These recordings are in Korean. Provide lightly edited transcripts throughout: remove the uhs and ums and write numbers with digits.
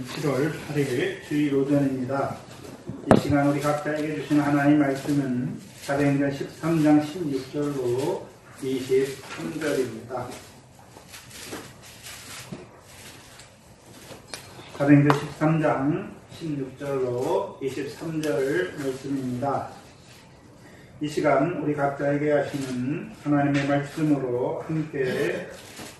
7월 8일 주일 오전입니다. 이 시간 우리 각자에게 주신 하나님 말씀은 사도행전 13장 16절로 23절입니다. 사도행전 13장 16절로 23절 말씀입니다. 이 시간 우리 각자에게 하시는 하나님의 말씀으로 함께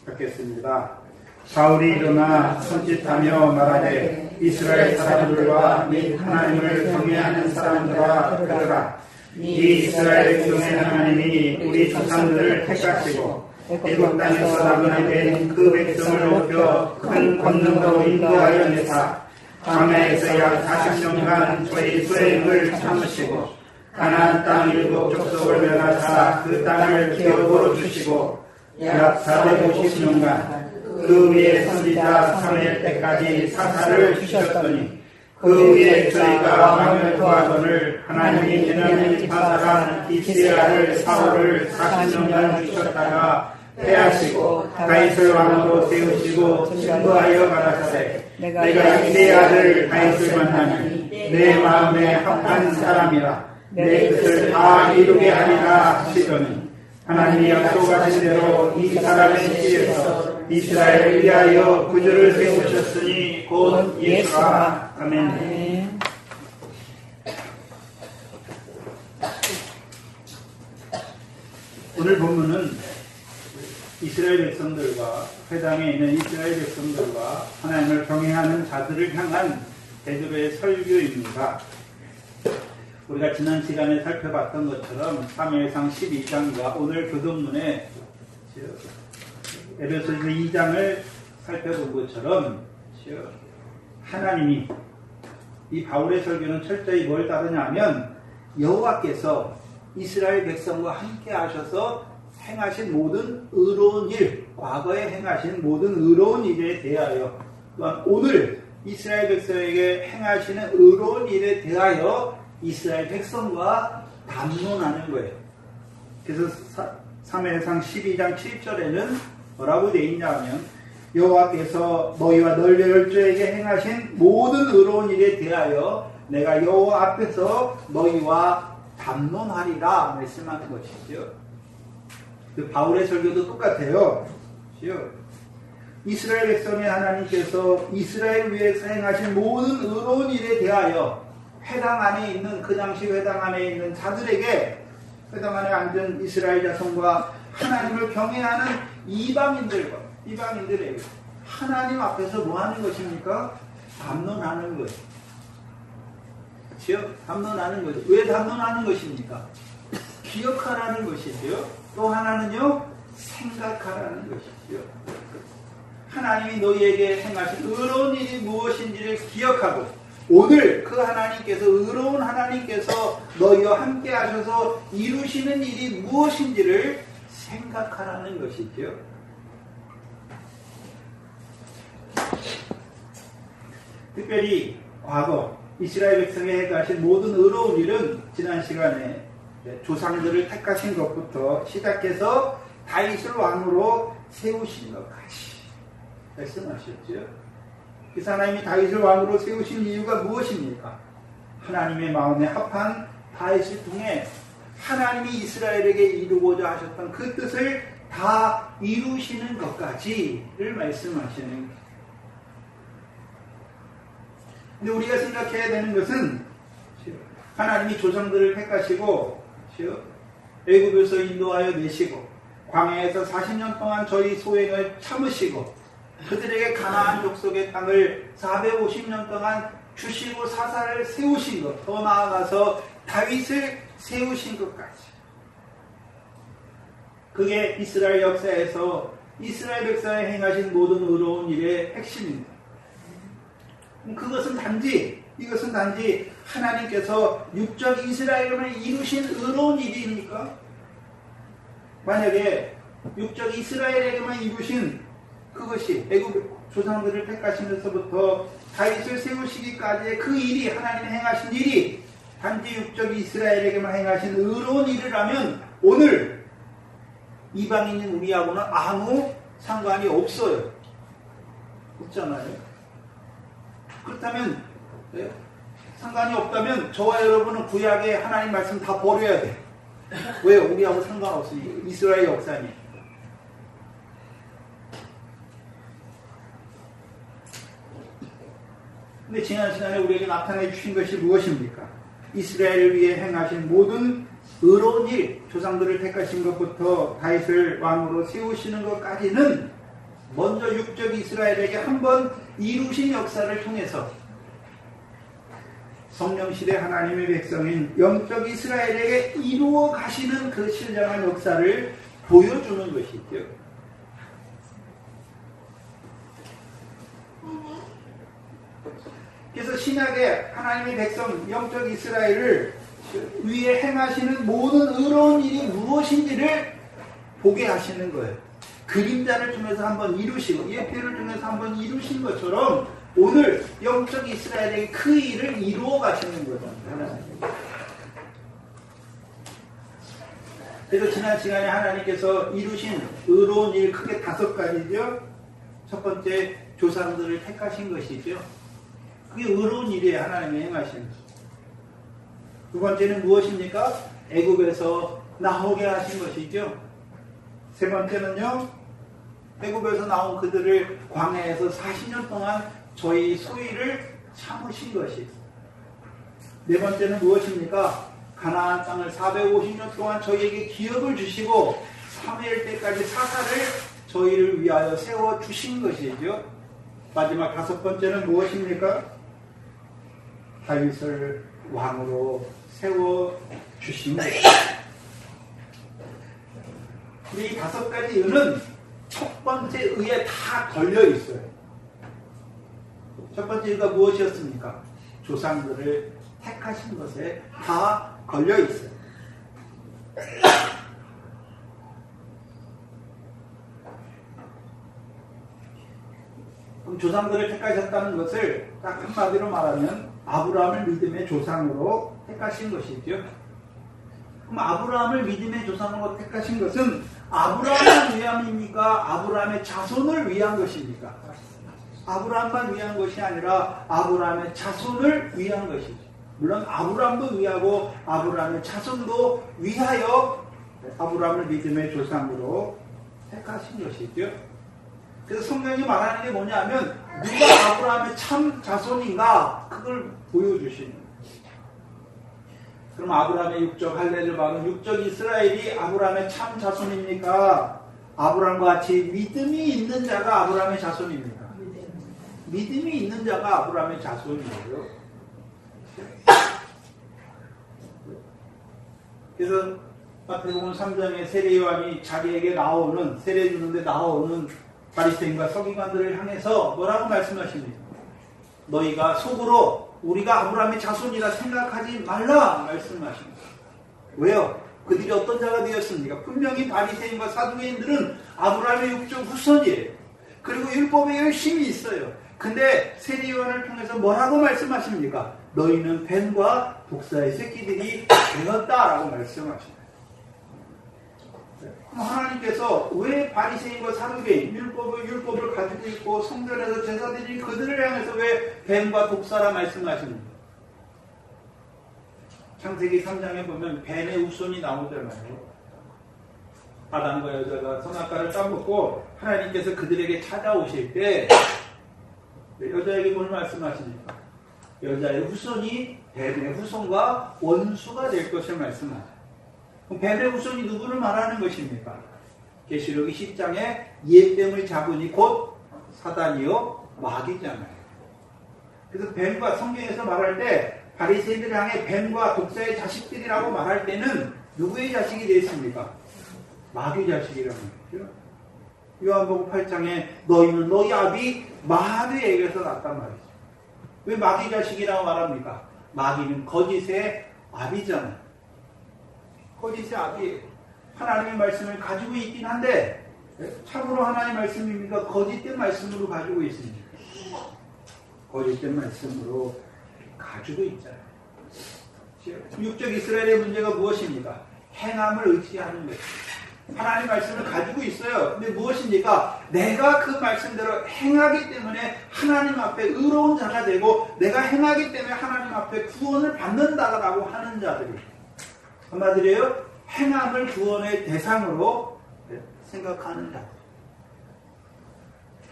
받겠습니다. 사울이 일어나 손짓하며 말하되 이스라엘 사람들과 및 하나님을 경외하는 사람들아 들으라. 이 이스라엘 백성의 하나님이 우리 조상들을 택하시고 애굽 땅에서 나그네 된 그 백성을 높여 큰 권능으로 인도하여 내사 광야에서 약 40년간 저희 수행을 참으시고 가나안 땅 일곱 족속을 멸하사 그 땅을 기업으로 주시고 약 450년간 그 위에 선지자 사무엘 때까지 사사를 주셨더니 그 위에 저희가 왕을 구하거늘 하나님이 베냐민 사사한 이스라엘 사울을 40년간 주셨다가 패하시고 다윗을 왕으로 세우시고 증거하여 가라사대 내가 내 아들 다윗을 만나니 내 마음에 합한 사람이라 내 뜻을 다 이루게 하리라 하시더니 하나님이 약속하신 대로 이 사람의 씨에서 이스라엘을 위하여 구주를 세우셨으니 곧 예수라. 아멘. 오늘 본문은 이스라엘 백성들과 회당에 있는 이스라엘 백성들과 하나님을 경외하는 자들을 향한 베드로의 설교입니다. 우리가 지난 시간에 살펴봤던 것처럼 사무엘상 12장과 오늘 교동문에 에베소서 2장을 살펴본 것처럼 하나님이 이 바울의 설교는 철저히 뭘 다루냐면 여호와께서 이스라엘 백성과 함께 하셔서 행하신 모든 의로운 일, 과거에 행하신 모든 의로운 일에 대하여 또한 오늘 이스라엘 백성에게 행하시는 의로운 일에 대하여 이스라엘 백성과 담론하는 거예요. 그래서 사무엘상 12장 7절에는 뭐라고 되어 있냐면 여호와께서 너희와 너희 열조에게 행하신 모든 의로운 일에 대하여 내가 여호와 앞에서 너희와 담론하리라 말씀하는 것이죠. 그 바울의 설교도 똑같아요. 이스라엘 백성의 하나님께서 이스라엘 위해서 행하신 모든 의로운 일에 대하여 회당 안에 있는 그 당시 회당 안에 있는 자들에게 회당 안에 앉은 이스라엘 자손과 하나님을 경외하는 이방인들에게 하나님 앞에서 뭐 하는 것입니까? 담론하는 거예요. 그렇죠? 담론하는 거죠. 왜 담론하는 것입니까? 기억하라는 것이죠. 또 하나는요, 생각하라는 것이죠. 하나님이 너희에게 행하신 의로운 일이 무엇인지를 기억하고 오늘 그 하나님께서 의로운 하나님께서 너희와 함께 하셔서 이루시는 일이 무엇인지를 생각하라는 것이죠. 특별히 과거 이스라엘 백성에 행하신 모든 의로운 일은 지난 시간에 조상들을 택하신 것부터 시작해서 다윗을 왕으로 세우신 것까지 말씀하셨죠. 그래서 하나님이 다윗을 왕으로 세우신 이유가 무엇입니까? 하나님의 마음에 합한 다윗을 통해 하나님이 이스라엘에게 이루고자 하셨던 그 뜻을 다 이루시는 것까지를 말씀하시는 거예요. 근데 우리가 생각해야 되는 것은 하나님이 조상들을 택하시고 애굽에서 인도하여 내시고 광야에서 40년 동안 저희 소행을 참으시고 그들에게 가나안 족속의 땅을 450년 동안 주시고 사사를 세우신 것, 더 나아가서 다윗을 세우신 것까지. 그게 이스라엘 역사에서 이스라엘 백성에 행하신 모든 의로운 일의 핵심입니다. 이것은 단지 하나님께서 육적 이스라엘을 이루신 의로운 일입니까? 만약에 육적 이스라엘에게만 이루신 그것이 애굽 조상들을 택하시면서부터 다윗을 세우시기까지의 그 일이 하나님이 행하신 일이 단지 육적 이스라엘에게만 행하신 의로운 일이라면 오늘 이방인인 우리하고는 아무 상관이 없어요. 없잖아요. 그렇다면 상관이 없다면 저와 여러분은 구약의 하나님 말씀 다 버려야 돼. 왜요? 우리하고 상관없으니 이스라엘 역사니. 근데 지난 시간에 우리에게 나타내 주신 것이 무엇입니까? 이스라엘을 위해 행하신 모든 의로운 일, 조상들을 택하신 것부터 다윗을 왕으로 세우시는 것까지는 먼저 육적 이스라엘에게 한번 이루신 역사를 통해서 성령시대 하나님의 백성인 영적 이스라엘에게 이루어 가시는 그 신령한 역사를 보여주는 것이죠. 그래서 신약의 하나님의 백성 영적 이스라엘을 위에 행하시는 모든 의로운 일이 무엇인지를 보게 하시는 거예요. 그림자를 통해서 한번 이루시고 예표를 통해서 한번 이루신 것처럼 오늘 영적 이스라엘에게 그 일을 이루어 가시는 거죠. 그래서 지난 시간에 하나님께서 이루신 의로운 일 크게 5가지죠. 첫 번째, 조상들을 택하신 것이죠. 그게 의로운 일이에요. 하나님이 행하신 것. 두 번째는 무엇입니까? 애굽에서 나오게 하신 것이죠. 세 번째는요, 애굽에서 나온 그들을 광야에서 40년 동안 저희 소위를 참으신 것이. 네 번째는 무엇입니까? 가나안 땅을 450년 동안 저희에게 기업을 주시고 사무엘 때까지 사사를 저희를 위하여 세워 주신 것이죠. 마지막 5번째는 무엇입니까? 다윗을 왕으로 세워 주신 것. 이 5가지 의는 첫 번째 의에 다 걸려 있어요. 첫 번째 의가 무엇이었습니까? 조상들을 택하신 것에 다 걸려 있어요. 그럼 조상들을 택하셨다는 것을 딱 한마디로 말하면 아브라함을 믿음의 조상으로 택하신 것이죠. 그럼 아브라함을 믿음의 조상으로 택하신 것은 아브라함을 위함입니까? 아브라함의 자손을 위한 것입니까? 아브라함만 위한 것이 아니라 아브라함의 자손을 위한 것이죠. 물론 아브라함도 위하고 아브라함의 자손도 위하여 아브라함을 믿음의 조상으로 택하신 것이죠. 그래서 성경이 말하는 게 뭐냐면 누가 아브라함의 참 자손인가 그걸 보여주시는 거예요. 그럼 아브라함의 육적 할례를 받은 육적 이스라엘이 아브라함의 참 자손입니까? 아브라함과 같이 믿음이 있는 자가 아브라함의 자손입니까? 믿음이 있는 자가 아브라함의 자손이에요. 그래서 마태복음 3장에 세례요한이 자기에게 나오는 세례 주는데 나오는 바리새인과 서기관들을 향해서 뭐라고 말씀하십니까? 너희가 속으로 우리가 아브라함의 자손이라 생각하지 말라 말씀하십니다. 왜요? 그들이 어떤 자가 되었습니까? 분명히 바리새인과 사두개인들은 아브라함의 육적 후손이에요. 그리고 율법에 열심히 있어요. 근데 세례요한을 통해서 뭐라고 말씀하십니까? 너희는 뱀과 독사의 새끼들이 되었다라고 말씀하십니다. 하나님께서 왜 바리새인과 사두개인 율법을 가지고 있고 성전에서 제사드린 그들을 향해서 왜 뱀과 독사라 말씀하십니까? 창세기 3장에 보면 뱀의 후손이 나오잖아요. 아담과 여자가 선악과를 따먹고 하나님께서 그들에게 찾아오실 때 여자에게 뭘 말씀하십니까? 여자의 후손이 뱀의 후손과 원수가 될 것을 말씀하십니다. 그럼 뱀의 후손이 누구를 말하는 것입니까? 계시록 10장에 옛뱀을 잡으니 곧 사단이요 마귀잖아요. 그래서 뱀과 성경에서 말할 때 바리새인들을 향해 뱀과 독사의 자식들이라고 말할 때는 누구의 자식이 되었습니까? 마귀 자식이라는 거죠. 요한복음 8장에 너희는 너희 아비 마귀에게서 났단 말이죠. 왜 마귀 자식이라고 말합니까? 마귀는 거짓의 아비잖아요. 거짓의 아비예요. 하나님의 말씀을 가지고 있긴 한데 참으로 하나님의 말씀입니까? 거짓된 말씀으로 가지고 있습니다. 거짓된 말씀으로 가지고 있잖아요. 육적 이스라엘의 문제가 무엇입니까? 행함을 의지하는 거예요. 하나님의 말씀을 가지고 있어요. 근데 무엇입니까? 내가 그 말씀대로 행하기 때문에 하나님 앞에 의로운 자가 되고 내가 행하기 때문에 하나님 앞에 구원을 받는다라고 하는 자들이 한마디로 행함을 구원의 대상으로 생각하는 자들.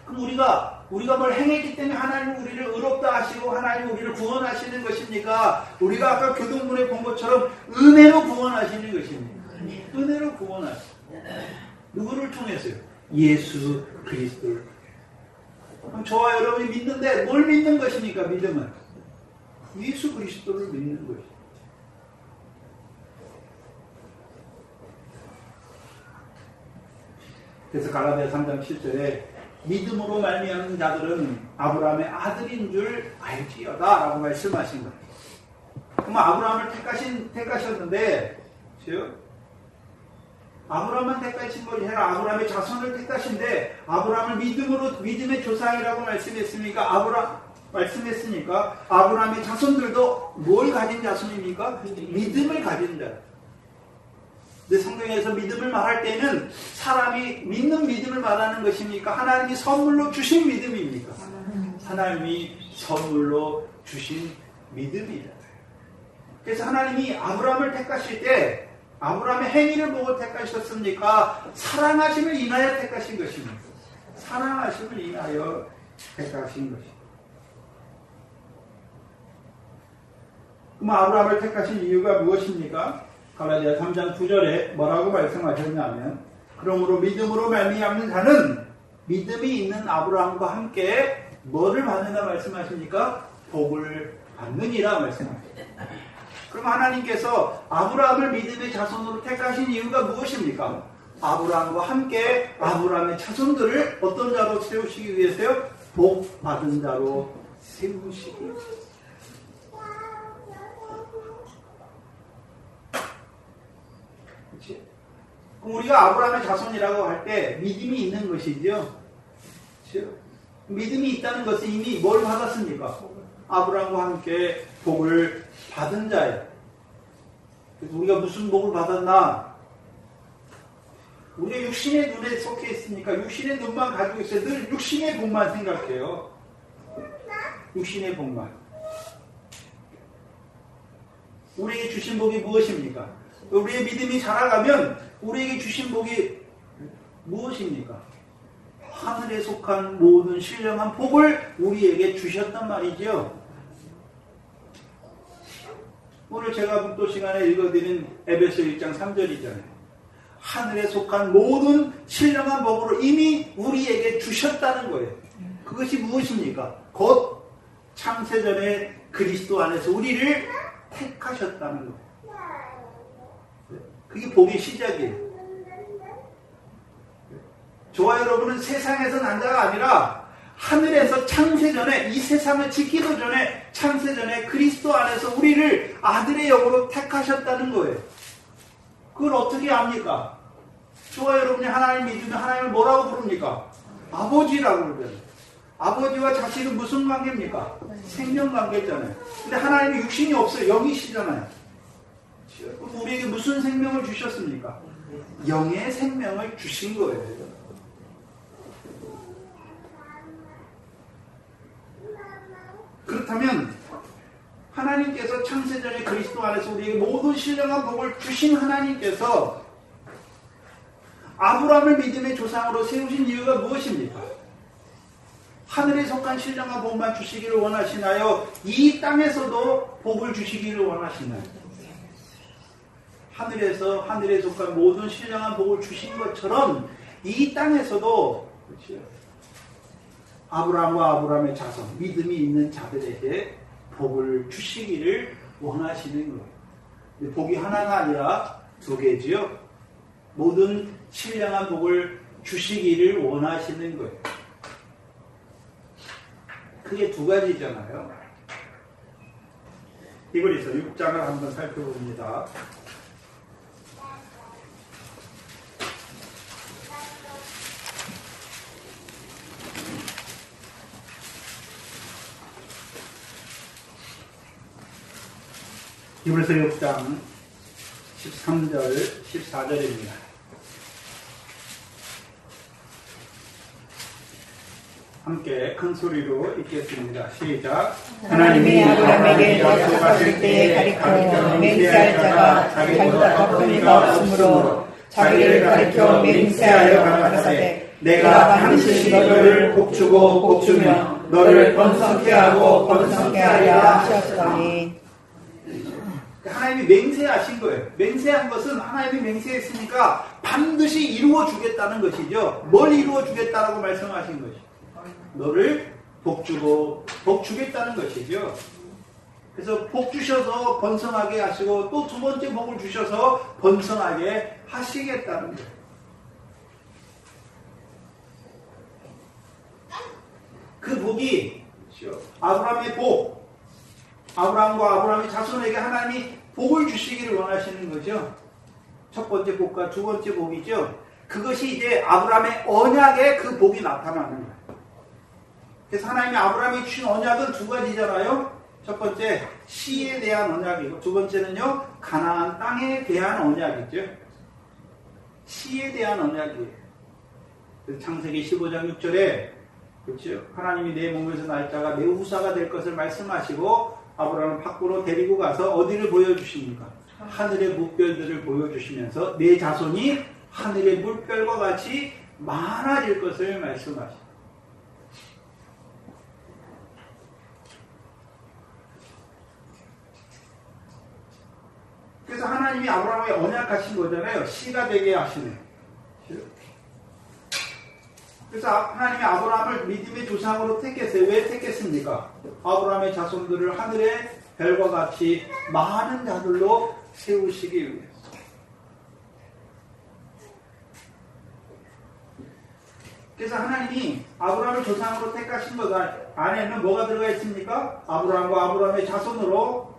그럼 우리가 뭘 행했기 때문에 하나님 우리를 의롭다 하시고 하나님 우리를 구원하시는 것입니까? 우리가 아까 교동문에 본 것처럼 은혜로 구원하시는 것입니다. 은혜로 구원하시는. 누구를 통해서요? 예수 그리스도를. 그럼 저와 여러분이 믿는데 뭘 믿는 것입니까? 믿음은 예수 그리스도를 믿는 것입니다. 그래서 갈라디아 3장 7절에 믿음으로 말미암는 자들은 아브라함의 아들인 줄 알지어다 라고 말씀하신 거예요. 그럼 아브라함을 택하셨는데 아브라함은 택하신 것이 아니라 아브라함의 자손을 택하신데 아브라함을 믿음의 조상이라고 말씀했으니까 아브라함의 자손들도 뭘 가진 자손입니까? 믿음을 가진 자. 근데 성경에서 믿음을 말할 때는 사람이 믿는 믿음을 말하는 것입니까? 하나님이 선물로 주신 믿음입니까? 하나님이 선물로 주신 믿음이다. 그래서 하나님이 아브라함을 택하실 때 아브라함의 행위를 보고 택하셨습니까? 사랑하심을 인하여 택하신 것입니다. 사랑하심을 인하여 택하신 것입니다. 그럼 아브라함을 택하신 이유가 무엇입니까? 갈라디아 3장 9절에 뭐라고 말씀하셨냐면 그러므로 믿음으로 말미암는 자는 믿음이 있는 아브라함과 함께 뭐를 받는다 말씀하십니까? 복을 받느니라 말씀하십니다. 그럼 하나님께서 아브라함을 믿음의 자손으로 택하신 이유가 무엇입니까? 아브라함과 함께 아브라함의 자손들을 어떤 자로 세우시기 위해서요? 복 받은 자로 세우시기 위해서. 그렇지? 그럼 우리가 아브라함의 자손이라고 할 때 믿음이 있는 것이죠. 그렇죠? 믿음이 있다는 것은 이미 뭘 받았습니까? 아브라함과 함께 복을 받은 자예요. 우리가 무슨 복을 받았나? 우리가 육신의 눈에 속해 있으니까 육신의 눈만 가지고 있어요. 늘 육신의 복만 생각해요. 육신의 복만. 우리에게 주신 복이 무엇입니까? 우리의 믿음이 자라가면 우리에게 주신 복이 무엇입니까? 하늘에 속한 모든 신령한 복을 우리에게 주셨단 말이죠. 오늘 제가 북도 시간에 읽어드린 에베소 1장 3절이잖아요. 하늘에 속한 모든 신령한 복으로 이미 우리에게 주셨다는 거예요. 그것이 무엇입니까? 곧 창세전에 그리스도 안에서 우리를 택하셨다는 거예요. 그게 복의 시작이에요. 저와 여러분은 세상에서 난 자가 아니라 하늘에서 창세전에 이 세상을 짓기도 전에 창세전에 그리스도 안에서 우리를 아들의 영으로 택하셨다는 거예요. 그걸 어떻게 압니까? 저와 여러분이 하나님 믿으면 하나님을 뭐라고 부릅니까? 아버지라고 그러잖아요. 아버지와 자식은 무슨 관계입니까? 생명관계잖아요. 근데 하나님이 육신이 없어요. 영이시잖아요. 그럼 우리에게 무슨 생명을 주셨습니까? 영의 생명을 주신 거예요. 그렇다면 하나님께서 창세전에 그리스도 안에서 우리에게 모든 신령한 복을 주신 하나님께서 아브라함을 믿음의 조상으로 세우신 이유가 무엇입니까? 하늘에 속한 신령한 복만 주시기를 원하시나요? 이 땅에서도 복을 주시기를 원하시나요? 하늘에 속한 모든 신령한 복을 주신 것처럼 이 땅에서도 그렇죠? 아브라함과 아브라함의 자손, 믿음이 있는 자들에게 복을 주시기를 원하시는 거예요. 복이 하나가 아니라 두 개지요. 모든 신령한 복을 주시기를 원하시는 거예요. 그게 두 가지잖아요. 히브리서 6장을 한번 살펴봅니다. 히브리서 6장 13절 14절입니다. 함께 큰 소리로 읽겠습니다. 시작. 하나님이 아브라함에게 약속하실 때에 가리켜 맹세할 자가 자기보다 더 이가 없으므로 자기를 가리켜 맹세하여 가라사대 내가 반드시 너를 복주고 복주며 너를 번성케 하고 번성케 하리라 하셨더니. 하나님이 맹세하신 거예요. 맹세한 것은 하나님이 맹세했으니까 반드시 이루어 주겠다는 것이죠. 뭘 이루어 주겠다라고 말씀하신 것이죠. 너를 복주고 복주겠다는 것이죠. 그래서 복 주셔서 번성하게 하시고 또 두 번째 복을 주셔서 번성하게 하시겠다는 거예요. 그 복이 아브라함의 복, 아브라함과 아브라함의 자손에게 하나님이 복을 주시기를 원하시는 거죠. 첫 번째 복과 두 번째 복이죠. 그것이 이제 아브라함의 언약에 그 복이 나타나는 거예요. 그래서 하나님이 아브라함이 주신 언약은 두 가지잖아요. 첫 번째 시에 대한 언약이고 두 번째는요 가나안 땅에 대한 언약이죠. 시에 대한 언약이에요. 그래서 창세기 15장 6절에 그렇죠? 하나님이 내 몸에서 날 자가 내 후사가 될 것을 말씀하시고 아브라함을 밖으로 데리고 가서 어디를 보여주십니까? 하늘의 물별들을 보여주시면서 내 자손이 하늘의 물별과 같이 많아질 것을 말씀하십니다. 그래서 하나님이 아브라함에게 언약하신 거잖아요. 씨가 되게 하시네. 그래서 하나님이 아브라함을 믿음의 조상으로 택했어요. 왜 택했습니까? 아브라함의 자손들을 하늘의 별과 같이 많은 자들로 세우시기 위해서. 그래서 하나님이 아브라함을 조상으로 택하신 것 안에는 뭐가 들어가 있습니까? 아브라함과 아브라함의 자손으로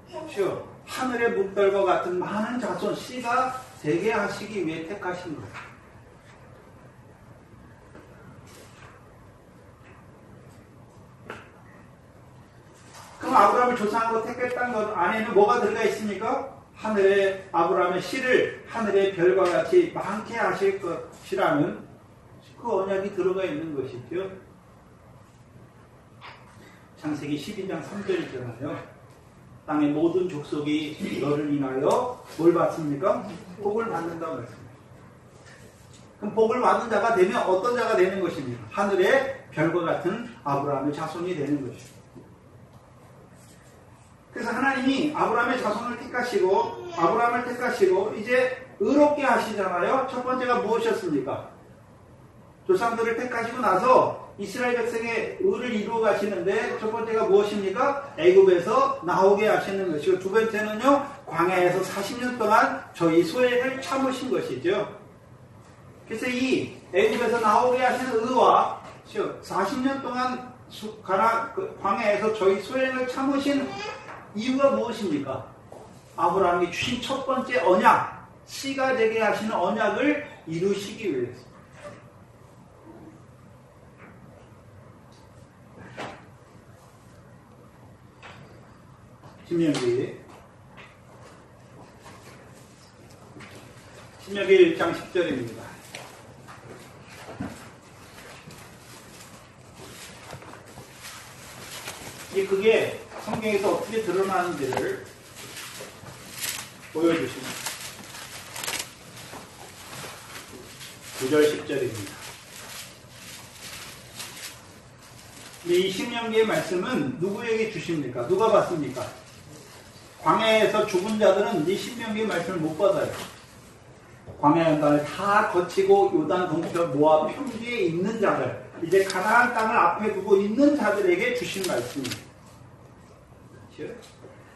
하늘의 물별과 같은 많은 자손 씨가 되게 하시기 위해 택하신 거예요. 그럼 아브라함을 조상으로 택했다는 것 안에는 뭐가 들어가 있습니까? 하늘의 아브라함의 씨를 하늘의 별과 같이 많게 하실 것이라는 그 언약이 들어가 있는 것이죠. 창세기 12장 3절이잖아요. 땅의 모든 족속이 너를 인하여 뭘 받습니까? 복을 받는다고 말씀합니다. 그럼 복을 받는 자가 되면 어떤 자가 되는 것입니까? 하늘의 별과 같은 아브라함의 자손이 되는 것입니다. 그래서 하나님이 아브라함의 자손을 택하시고 이제 의롭게 하시잖아요. 첫 번째가 무엇이었습니까? 조상들을 택하시고 나서 이스라엘 백성의 의를 이루어 가시는데 첫 번째가 무엇입니까? 애굽에서 나오게 하시는 것이고 두 번째는요 광야에서 40년 동안 저희 소행을 참으신 것이죠. 그래서 이 애굽에서 나오게 하시는 의와 40년 동안 광야에서 저희 소행을 참으신 이유가 무엇입니까? 아브라함이 주신 첫 번째 언약, 씨가 되게 하시는 언약을 이루시기 위해서. 신명기 1장 10절입니다. 그게 성경에서 어떻게 드러나는지를 보여주십니다. 9절 10절입니다. 이 신명기의 말씀은 누구에게 주십니까? 누가 받습니까? 광야에서 죽은 자들은 이 신명기의 말씀을 못 받아요. 광야 연단을 다 거치고 요단 동편 모압 평지에 있는 자들, 이제 가나안 땅을 앞에 두고 있는 자들에게 주신 말씀입니다.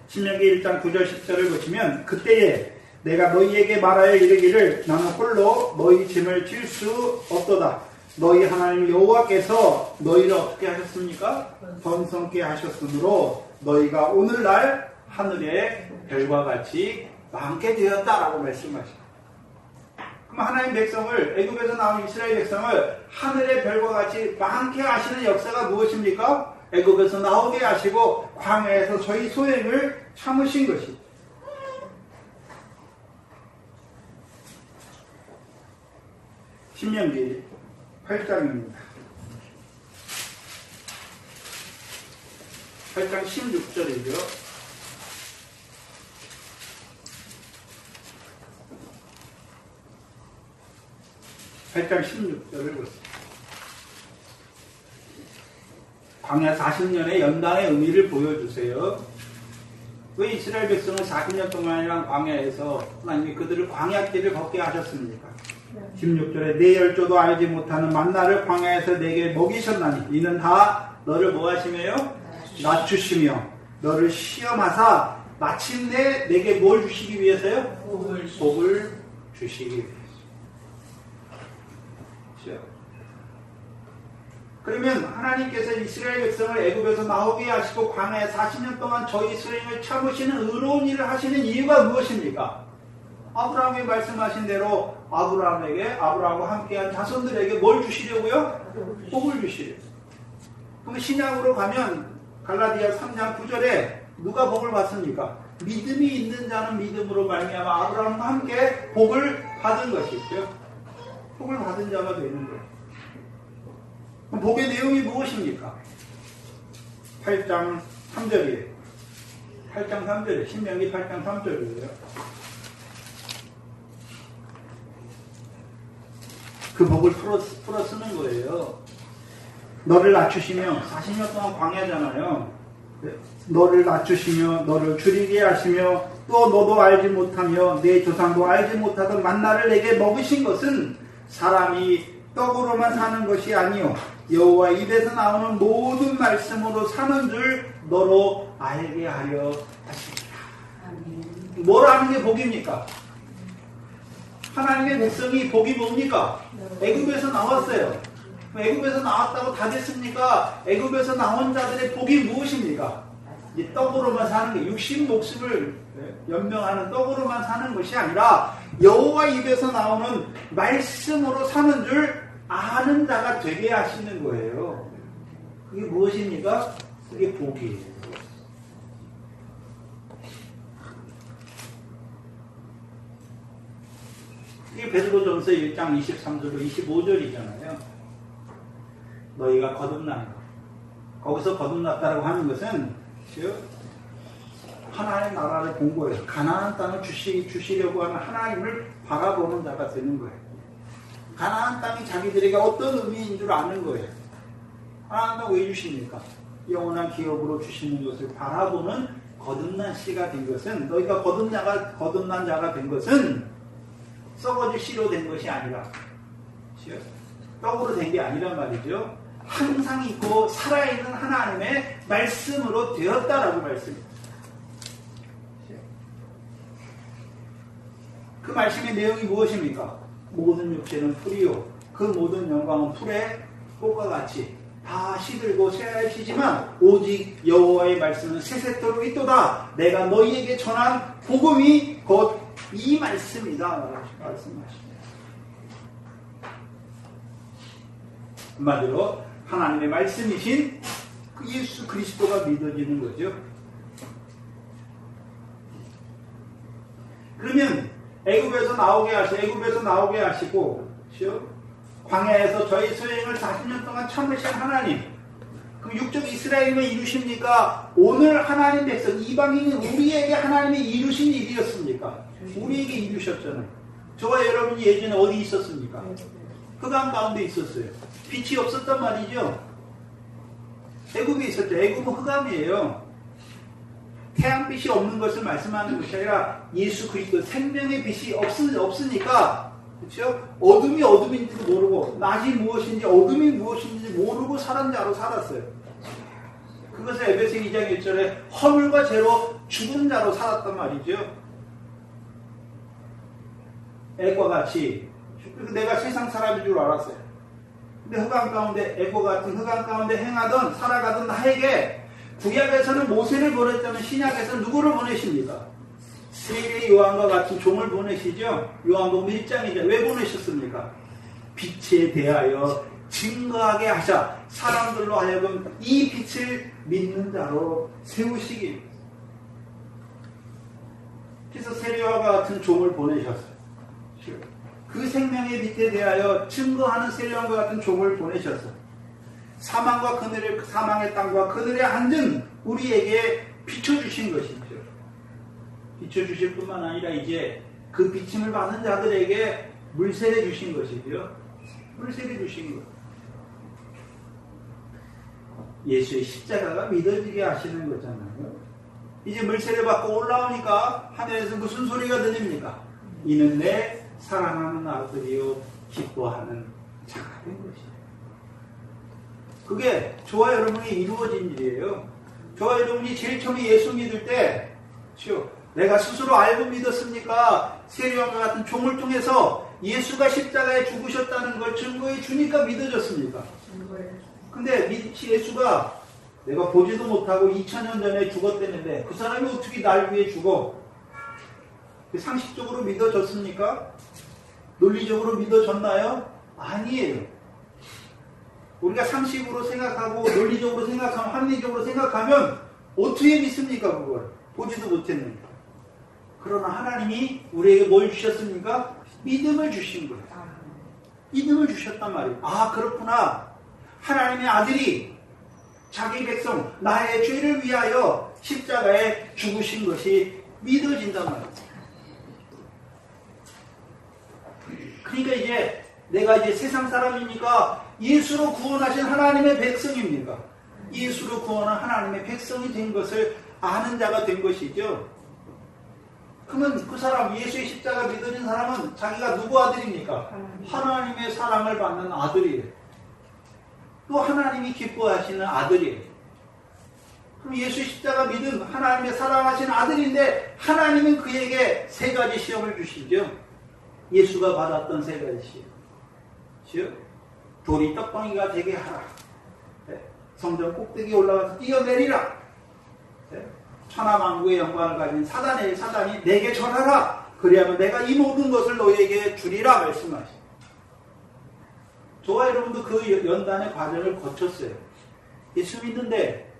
신명기 1장 9절 10절을 보시면 그때에 내가 너희에게 말하여 이르기를 나는 홀로 너희 짐을 질 수 없도다. 너희 하나님 여호와께서 너희를 어떻게 하셨습니까? 번성케 하셨으므로 너희가 오늘날 하늘의 별과 같이 많게 되었다라고 말씀하십니다. 그럼 하나님 백성을 애굽에서 나온 이스라엘 백성을 하늘의 별과 같이 많게 하시는 역사가 무엇입니까? 애굽에서 나오게 하시고 광야에서 저희 소행을 참으신 것이. 신명기 8장입니다. 8장 16절이죠. 8장 16절을 보세요. 광야 40년의 연단의 의미를 보여주세요. 왜 이스라엘 백성은 40년 동안이랑 광야에서 하나님이 그들을 광야길을 걷게 하셨습니까? 16절에 내 열조도 알지 못하는 만나를 광야에서 내게 먹이셨나니 이는 다 너를 뭐 하시며요? 낮추시며 너를 시험하사 마침내 내게 뭘 주시기 위해서요? 복을 주시기 위해서. 그러면 하나님께서 이스라엘 백성을 애굽에서 나오게 하시고 광야에 40년 동안 저희 수행을 참으시는 의로운 일을 하시는 이유가 무엇입니까? 아브라함이 말씀하신 대로 아브라함과 함께한 자손들에게 뭘 주시려고요? 복을 주시려고. 그럼 신약으로 가면 갈라디아 3장 9절에 누가 복을 받습니까? 믿음이 있는 자는 믿음으로 말미암아 아브라함과 함께 복을 받은 것이죠. 복을 받은 자가 되는 거예요. 그럼 복의 내용이 무엇입니까? 8장 3절이에요. 8장 3절이에요. 신명기 8장 3절이에요. 그 복을 풀어 쓰는 거예요. 너를 낮추시며 40년 동안 광야잖아요. 너를 낮추시며 너를 줄이게 하시며 또 너도 알지 못하며 내 조상도 알지 못하던 만나를 내게 먹으신 것은 사람이 떡으로만 사는 것이 아니요 여호와 입에서 나오는 모든 말씀으로 사는 줄 너로 알게 하려 하십니다. 뭘 하는 게 복입니까? 하나님의 백성이 복이 뭡니까? 애굽에서 나왔어요. 애굽에서 나왔다고 다 됐습니까? 애굽에서 나온 자들의 복이 무엇입니까? 이 떡으로만 사는 게 육신 목숨을 연명하는 떡으로만 사는 것이 아니라 여호와 입에서 나오는 말씀으로 사는 줄 아는 자가 되게 하시는 거예요. 그게 무엇입니까? 그게 복이에요. 이게 베드로전서 1장 23절로 25절이잖아요. 너희가 거듭난 것. 거기서 거듭났다고 하는 것은 하나님의 나라를 본 거예요. 가나안 땅을 주시려고 하는 하나님을 바라보는 자가 되는 거예요. 가나안 땅이 자기들에게 어떤 의미인 줄 아는 거예요. 하나님 땅 왜 주십니까? 영원한 기업으로 주시는 것을 바라보는 거듭난 씨가 된 것은 너희가 거듭난 자가 된 것은 썩어질 씨로 된 것이 아니라 떡으로 된 게 아니란 말이죠. 항상 있고 살아있는 하나님의 말씀으로 되었다라고 말씀입니다. 그 말씀의 내용이 무엇입니까? 모든 육체는 풀이요 그 모든 영광은 풀의 꽃과 같이 다 시들고 쇠하시지만 오직 여호와의 말씀은 세세토록 있도다. 내가 너희에게 전한 복음이 곧 이 말씀이다 말씀하십니다. 한마디로 하나님의 말씀이신 그 예수 그리스도가 믿어지는 거죠. 그러면 애굽에서 나오게 하시고 광야에서 저희 수행을 40년 동안 참으신 하나님, 그 육적 이스라엘만 이루십니까? 오늘 하나님 백성 이방인이 우리에게 하나님이 이루신 일이었습니까? 우리에게 이루셨잖아요. 저와 여러분이 예전에 어디 있었습니까? 흑암 가운데 있었어요. 빛이 없었단 말이죠. 애굽에 있었죠. 애굽은 흑암이에요. 태양빛이 없는 것을 말씀하는 것이 아니라 예수 그리스도 생명의 빛이 없으니까, 그렇죠? 어둠이 어둠인지도 모르고 낮이 무엇인지 어둠이 무엇인지 모르고 살은 자로 살았어요. 그것을 에베소 2장 1절에 허물과 죄로 죽은 자로 살았단 말이죠. 애과 같이 내가 세상 사람인 줄 알았어요. 근데 흑암 가운데 애과 같은 흑암 가운데 행하던 살아가던 나에게 구약에서는 모세를 보냈다면 신약에서는 누구를 보내십니까? 세례 요한과 같은 종을 보내시죠. 요한복음 1장이죠. 왜 보내셨습니까? 빛에 대하여 증거하게 하셔 사람들로 하여금 이 빛을 믿는 자로 세우시기. 그래서 세례와 같은 종을 보내셨어요. 그 생명의 빛에 대하여 증거하는 세례와 같은 종을 보내셨어요. 사망의 땅과 그늘에 앉은 우리에게 비춰주신 것이죠. 비춰주실 뿐만 아니라 이제 그 비침을 받은 자들에게 물세례 주신 것이고요. 물세례 주신 것. 예수의 십자가가 믿어지게 하시는 거잖아요. 이제 물세례 받고 올라오니까 하늘에서 무슨 소리가 들립니까? 이는 내 사랑하는 아들이요 기뻐하는 자가 된 것이에요. 그게 저와 여러분이 이루어진 일이에요. 저와 여러분이 제일 처음에 예수 믿을 때 내가 스스로 알고 믿었습니까? 세례요한과 같은 종을 통해서 예수가 십자가에 죽으셨다는 걸 증거해 주니까 믿어졌습니까? 근데 예수가 내가 보지도 못하고 2000년 전에 죽었다는데 그 사람이 어떻게 날 위해 죽어? 상식적으로 믿어졌습니까? 논리적으로 믿어졌나요? 아니에요. 우리가 상식으로 생각하고 논리적으로 생각하면 합리적으로 생각하면 어떻게 믿습니까? 그걸 보지도 못했는데. 그러나 하나님이 우리에게 뭘 주셨습니까? 믿음을 주신 거예요. 믿음을 주셨단 말이에요. 아, 그렇구나. 하나님의 아들이 자기 백성 나의 죄를 위하여 십자가에 죽으신 것이 믿어진단 말이에요. 그러니까 이제 내가 이제 세상 사람이니까 예수로 구원하신 하나님의 백성입니까? 예수로 구원한 하나님의 백성이 된 것을 아는 자가 된 것이죠. 그러면 그 사람, 예수의 십자가 믿어진 사람은 자기가 누구 아들입니까? 하나님의 사랑을 받는 아들이에요. 또 하나님이 기뻐하시는 아들이에요. 그럼 예수의 십자가 믿은 하나님의 사랑하신 아들인데 하나님은 그에게 세 가지 시험을 주시죠. 예수가 받았던 세 가지 시험. 돌이 떡덩이가 되게 하라. 성전 꼭대기에 올라가서 뛰어내리라. 천하만국의 영광을 가진 사단이 내게 전하라. 그리하면 내가 이 모든 것을 너희에게 주리라 말씀하시죠. 저와 여러분도 그 연단의 과정을 거쳤어요. 예수 믿는데,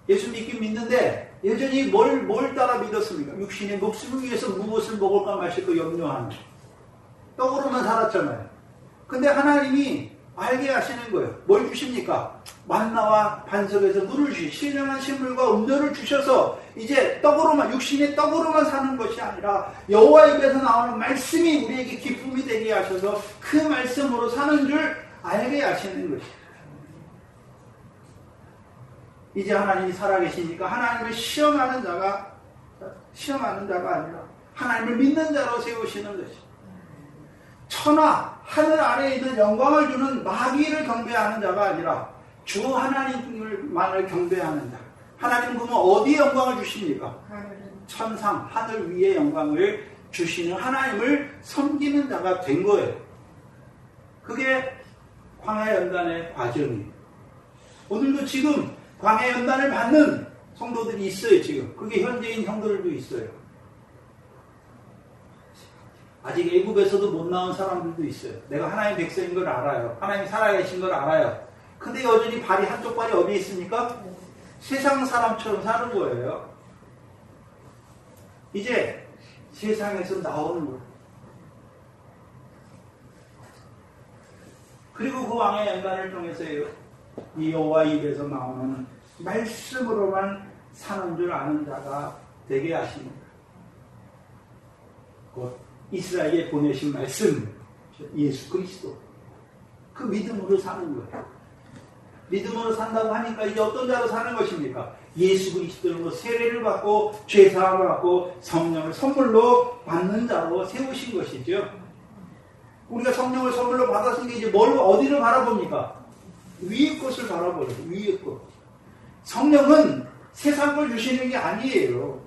예수 믿긴 믿는데 여전히 뭘 따라 믿었습니까? 육신의 목숨을 위해서 무엇을 먹을까 마실까 염려하는 떡으로만 살았잖아요. 근데 하나님이 알게 하시는 거예요. 뭘 주십니까? 만나와 반석에서 물을 신령한 식물과 음료를 주셔서 이제 떡으로만, 육신의 떡으로만 사는 것이 아니라 여호와 입에서 나오는 말씀이 우리에게 기쁨이 되게 하셔서 그 말씀으로 사는 줄 알게 하시는 것이에요. 이제 하나님이 살아계시니까 하나님을 시험하는 자가 아니라 하나님을 믿는 자로 세우시는 것이에요. 천하, 하늘 아래에 있는 영광을 주는 마귀를 경배하는 자가 아니라 주 하나님만을 경배하는 자. 하나님은 그러면 어디에 영광을 주십니까? 천상, 하늘 위에 영광을 주시는 하나님을 섬기는 자가 된 거예요. 그게 광야연단의 과정이에요. 오늘도 지금 광야연단을 받는 성도들이 있어요. 지금 그게 현재인 성도들도 있어요. 아직 애굽에서도 못 나온 사람들도 있어요. 내가 하나님 백성인 걸 알아요. 하나님 살아계신 걸 알아요. 근데 여전히 한쪽 발이 어디에 있습니까? 세상 사람처럼 사는 거예요. 이제 세상에서 나오는 거예요. 그리고 그 왕의 연단을 통해서요, 이 여호와 입에서 나오는 말씀으로만 사는 줄 아는 자가 되게 하십니다. 곧 이스라엘에 보내신 말씀, 예수 그리스도. 그 믿음으로 사는 거예요. 믿음으로 산다고 하니까 이제 어떤 자로 사는 것입니까? 예수 그리스도로 세례를 받고 죄사함을 받고 성령을 선물로 받는 자로 세우신 것이죠. 우리가 성령을 선물로 받았으니까 이제 어디를 바라봅니까? 위의 것을 바라보죠. 위의 것. 성령은 세상 걸 주시는 게 아니에요.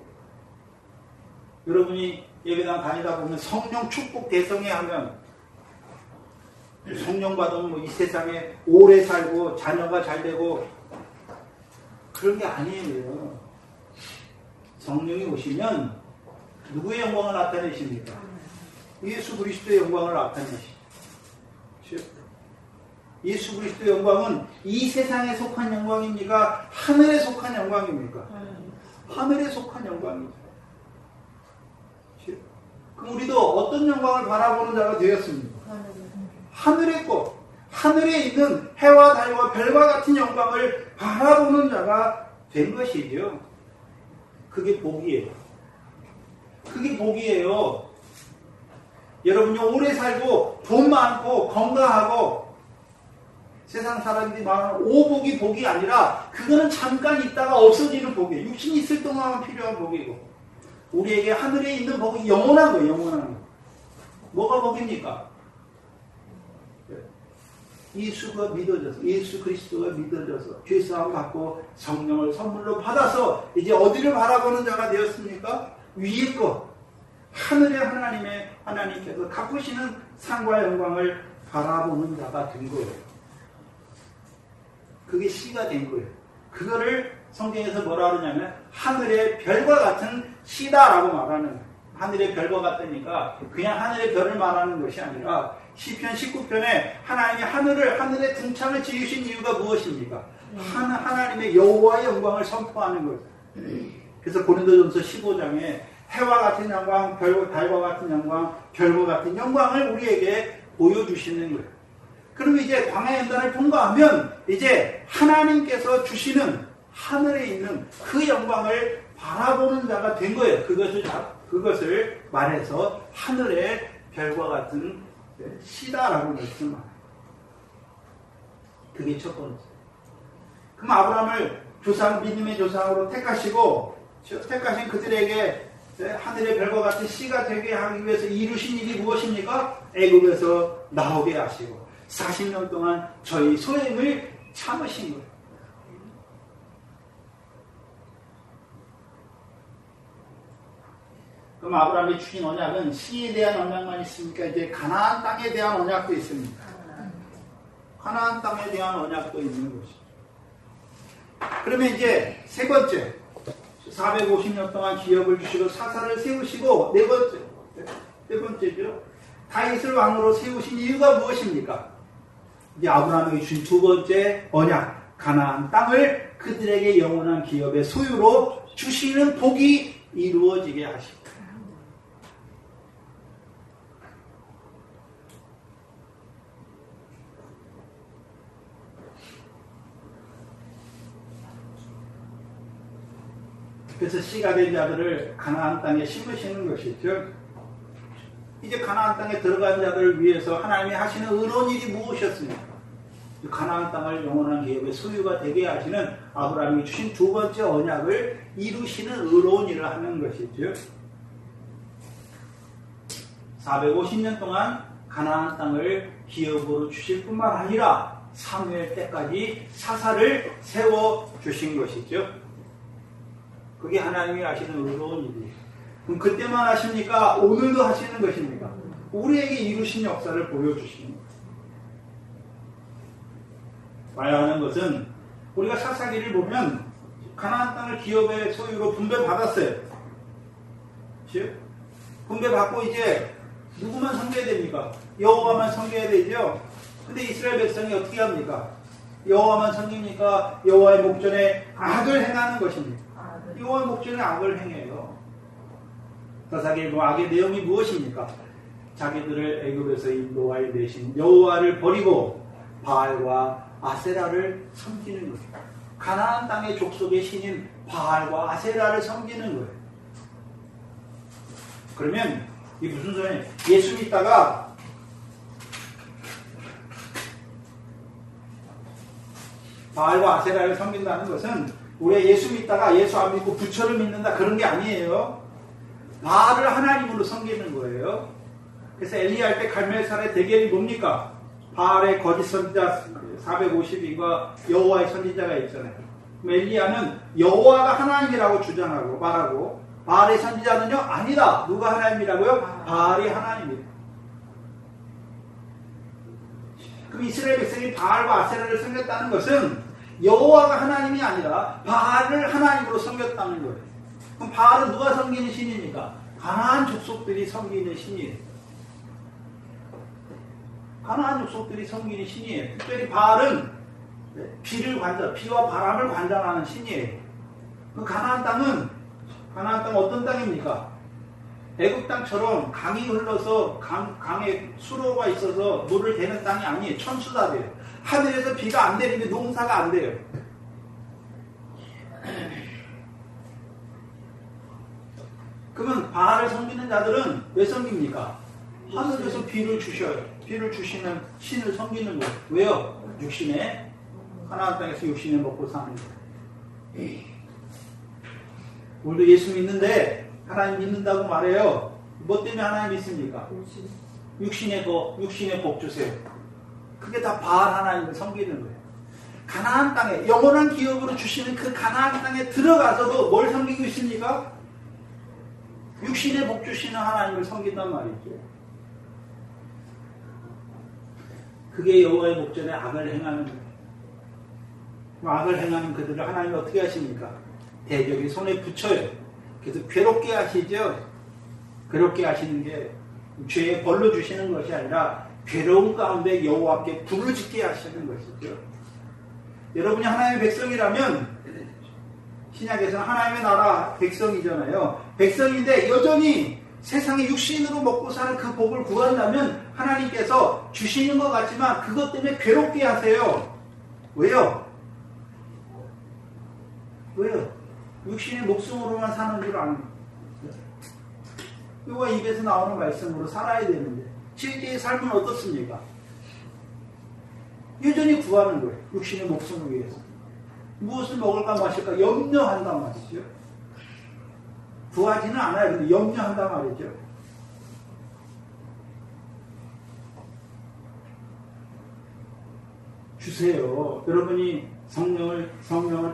여러분이 예배당 다니다 보면 성령 축복 대성회 하면 성령 받으면 이 세상에 오래 살고 자녀가 잘 되고 그런 게 아니에요. 성령이 오시면 누구의 영광을 나타내십니까? 예수 그리스도의 영광을 나타내십니다. 예수 그리스도의 영광은 이 세상에 속한 영광입니까? 하늘에 속한 영광입니까? 하늘에 속한 영광입니다. 그럼 우리도 어떤 영광을 바라보는 자가 되었습니까? 하늘의 것. 하늘에 있는 해와 달과 별과 같은 영광을 바라보는 자가 된 것이죠. 그게 복이에요. 그게 복이에요. 여러분이 오래 살고 돈 많고 건강하고 세상 사람들이 말하는 오복이 복이 아니라 그거는 잠깐 있다가 없어지는 복이에요. 육신이 있을 동안만 필요한 복이고 우리에게 하늘에 있는 복이 영원한 거예요. 영원한 거. 뭐가 복입니까? 예수가 믿어져서 예수 그리스도가 믿어져서 죄사함 받고 성령을 선물로 받아서 이제 어디를 바라보는 자가 되었습니까? 위의 것 하늘의 하나님께서 갚으시는 상과 영광을 바라보는 자가 된 거예요. 그게 씨가 된 거예요. 그거를 성경에서 뭐라 그러냐면 하늘의 별과 같은 씨다라고 말하는 거예요. 하늘의 별과 같으니까 그냥 하늘의 별을 말하는 것이 아니라 시편 19편에 하나님이 하늘의 궁창을 지으신 이유가 무엇입니까? 하나님의 여호와의 영광을 선포하는 거죠. 그래서 고린도전서 15장에 해와 같은 영광, 달과 같은 영광, 별과 같은 영광을 우리에게 보여주시는 거예요. 그러면 이제 광야 연단을 통과하면 이제 하나님께서 주시는 하늘에 있는 그 영광을 바라보는 자가 된 거예요. 그것을 말해서 하늘의 별과 같은 씨다라고 말씀합니다. 그게 첫 번째. 그럼 아브라함을 믿음의 조상으로 택하신 그들에게 하늘의 별과 같은 씨가 되게 하기 위해서 이루신 일이 무엇입니까? 애굽에서 나오게 하시고 40년 동안 저희 소행을 참으신 거예요. 그럼 아브라함이 주신 언약은 씨에 대한 언약만 있습니까? 이제 가나안 땅에 대한 언약도 있습니다. 가나안 땅에 대한 언약도 있는 것이죠. 그러면 이제 세 번째 450년 동안 기업을 주시고 사사를 세우시고 네 번째죠. 다윗을 왕으로 세우신 이유가 무엇입니까? 이제 아브라함에게 주신 두 번째 언약 가나안 땅을 그들에게 영원한 기업의 소유로 주시는 복이 이루어지게 하십니다. 그래서 씨가 된 자들을 가나안 땅에 심으시는 것이죠. 이제 가나안 땅에 들어간 자들을 위해서 하나님이 하시는 의로운 일이 무엇이었습니까? 가나안 땅을 영원한 기업의 소유가 되게 하시는 아브라함이 주신 두 번째 언약을 이루시는 의로운 일을 하는 것이죠. 450년 동안 가나안 땅을 기업으로 주실 뿐만 아니라 사무엘 때까지 사사를 세워주신 것이죠. 그게 하나님이 하시는 의로운 일이에요. 그럼 그때만 하십니까? 오늘도 하시는 것입니까? 우리에게 이루신 역사를 보여주시는 거예요. 말하는 것은 우리가 사사기를 보면 가나안 땅을 기업의 소유로 분배받았어요. 그렇죠? 분배받고 이제 누구만 섬겨야 됩니까? 여호와만 섬겨야 되죠. 근데 이스라엘 백성이 어떻게 합니까? 여호와만 섬깁니까? 여호와의 목전에 악을 행하는 것입니다. 여호와의 목전에 악을 행해요. 사사기의 악의 내용이 무엇입니까? 자기들을 애굽에서 인도하여 내신 여호와를 버리고 바알과 아세라를 섬기는 거예요. 가나안 땅의 족속의 신인 바알과 아세라를 섬기는 거예요. 그러면 이게 무슨 소리냐? 예수 믿다가 바알과 아세라를 섬긴다는 것은 우리가 예수 믿다가 예수 안 믿고 부처를 믿는다 그런 게 아니에요. 바알을 하나님으로 섬기는 거예요. 그래서 엘리야 때 갈멜살의 대결이 뭡니까? 바알의 거짓 선지자 450인과 여호와의 선지자가 있잖아요. 그럼 엘리야는 여호와가 하나님이라고 주장하고 말하고 바알의 선지자는요 아니다. 누가 하나님이라고요? 바알이 하나님이에요. 그럼 이스라엘 백성이 바알과 아세라를 섬겼다는 것은 여호와가 하나님이 아니라 바알을 하나님으로 섬겼다는 거예요. 그럼 바알은 누가 섬기는 신입니까? 가나안 족속들이 섬기는 신이에요. 가나안 족속들이 섬기는 신이에요. 특별히 바알은 비와 바람을 관장하는 신이에요. 그 가나안 땅은 어떤 땅입니까? 애굽 땅처럼 강이 흘러서 강에 수로가 있어서 물을 대는 땅이 아니에요. 천수다 돼요. 하늘에서 비가 안 내리면 농사가 안 돼요. 그러면 바알을 섬기는 자들은 왜 섬깁니까? 하늘에서 비를 주셔요. 비를 주시는 신을 섬기는 거예요. 왜요? 육신에, 하나님 땅에서 육신에 먹고 사는 거예요. 우리도 예수 믿는데 하나님 믿는다고 말해요. 뭐 때문에 하나님 믿습니까? 육신의 복 주세요. 그게 다 바알 하나님을 섬기는 거예요. 가나안 땅에 영원한 기업으로 주시는 그 가나안 땅에 들어가서도 뭘 섬기고 있습니까? 육신의 복 주시는 하나님을 섬긴단 말이죠. 그게 여호와의 목전에 악을 행하는 거예요. 악을 행하는 그들을 하나님이 어떻게 하십니까? 대적의 손에 붙여요. 그래서 괴롭게 하시죠. 괴롭게 하시는 게 죄의 벌로 주시는 것이 아니라 괴로운 가운데 여호와께 불을 짓게 하시는 것이죠. 여러분이 하나님의 백성이라면 신약에서는 하나님의 나라 백성이잖아요. 백성인데 여전히 세상에 육신으로 먹고 사는 그 복을 구한다면 하나님께서 주시는 것 같지만 그것 때문에 괴롭게 하세요. 왜요? 왜요? 육신의 목숨으로만 사는 줄 아는 이거 입에서 나오는 말씀으로 살아야 되는데 실제의 삶은 어떻습니까? 여전히 구하는 거예요. 육신의 목숨을 위해서. 무엇을 먹을까 마실까 염려한단 말이죠. 구하지는 않아요. 근데 염려한단 말이죠. 주세요. 여러분이 성령을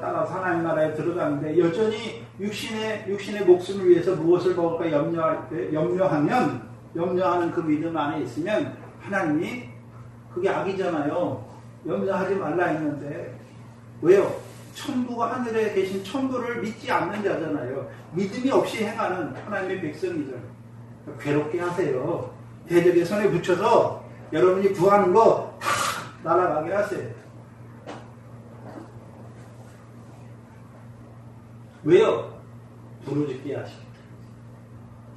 따라서 하나님 나라에 들어가는데 여전히 육신의 목숨을 위해서 무엇을 먹을까 염려하는 그 믿음 안에 있으면 하나님이 그게 악이잖아요. 염려하지 말라 했는데 왜요? 천부가 하늘에 계신 천부를 믿지 않는 자잖아요. 믿음이 없이 행하는 하나님의 백성이잖아요. 괴롭게 하세요. 대적의 손에 붙여서 여러분이 구하는 거 다 날아가게 하세요. 왜요? 부르짖게 하십니다.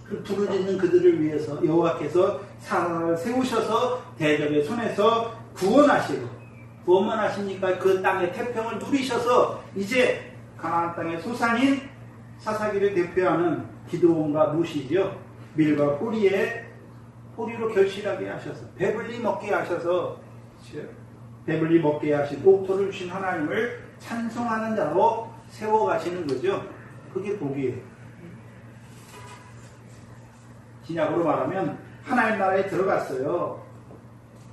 그 부르짖는 그들을 위해서 여호와께서 산을 세우셔서 대적의 손에서 구원만 하십니까? 그 땅의 태평을 누리셔서 이제 가나안 땅의 소산인 사사기를 대표하는 기드온과 누시죠. 밀과 포리로 결실하게 하셔서 배불리 먹게 하셔서 배불리 먹게 하신 옥토를 주신 하나님을 찬송하는 자로 세워가시는 거죠. 그게 복이에요. 진약으로 말하면 하나님 나라에 들어갔어요.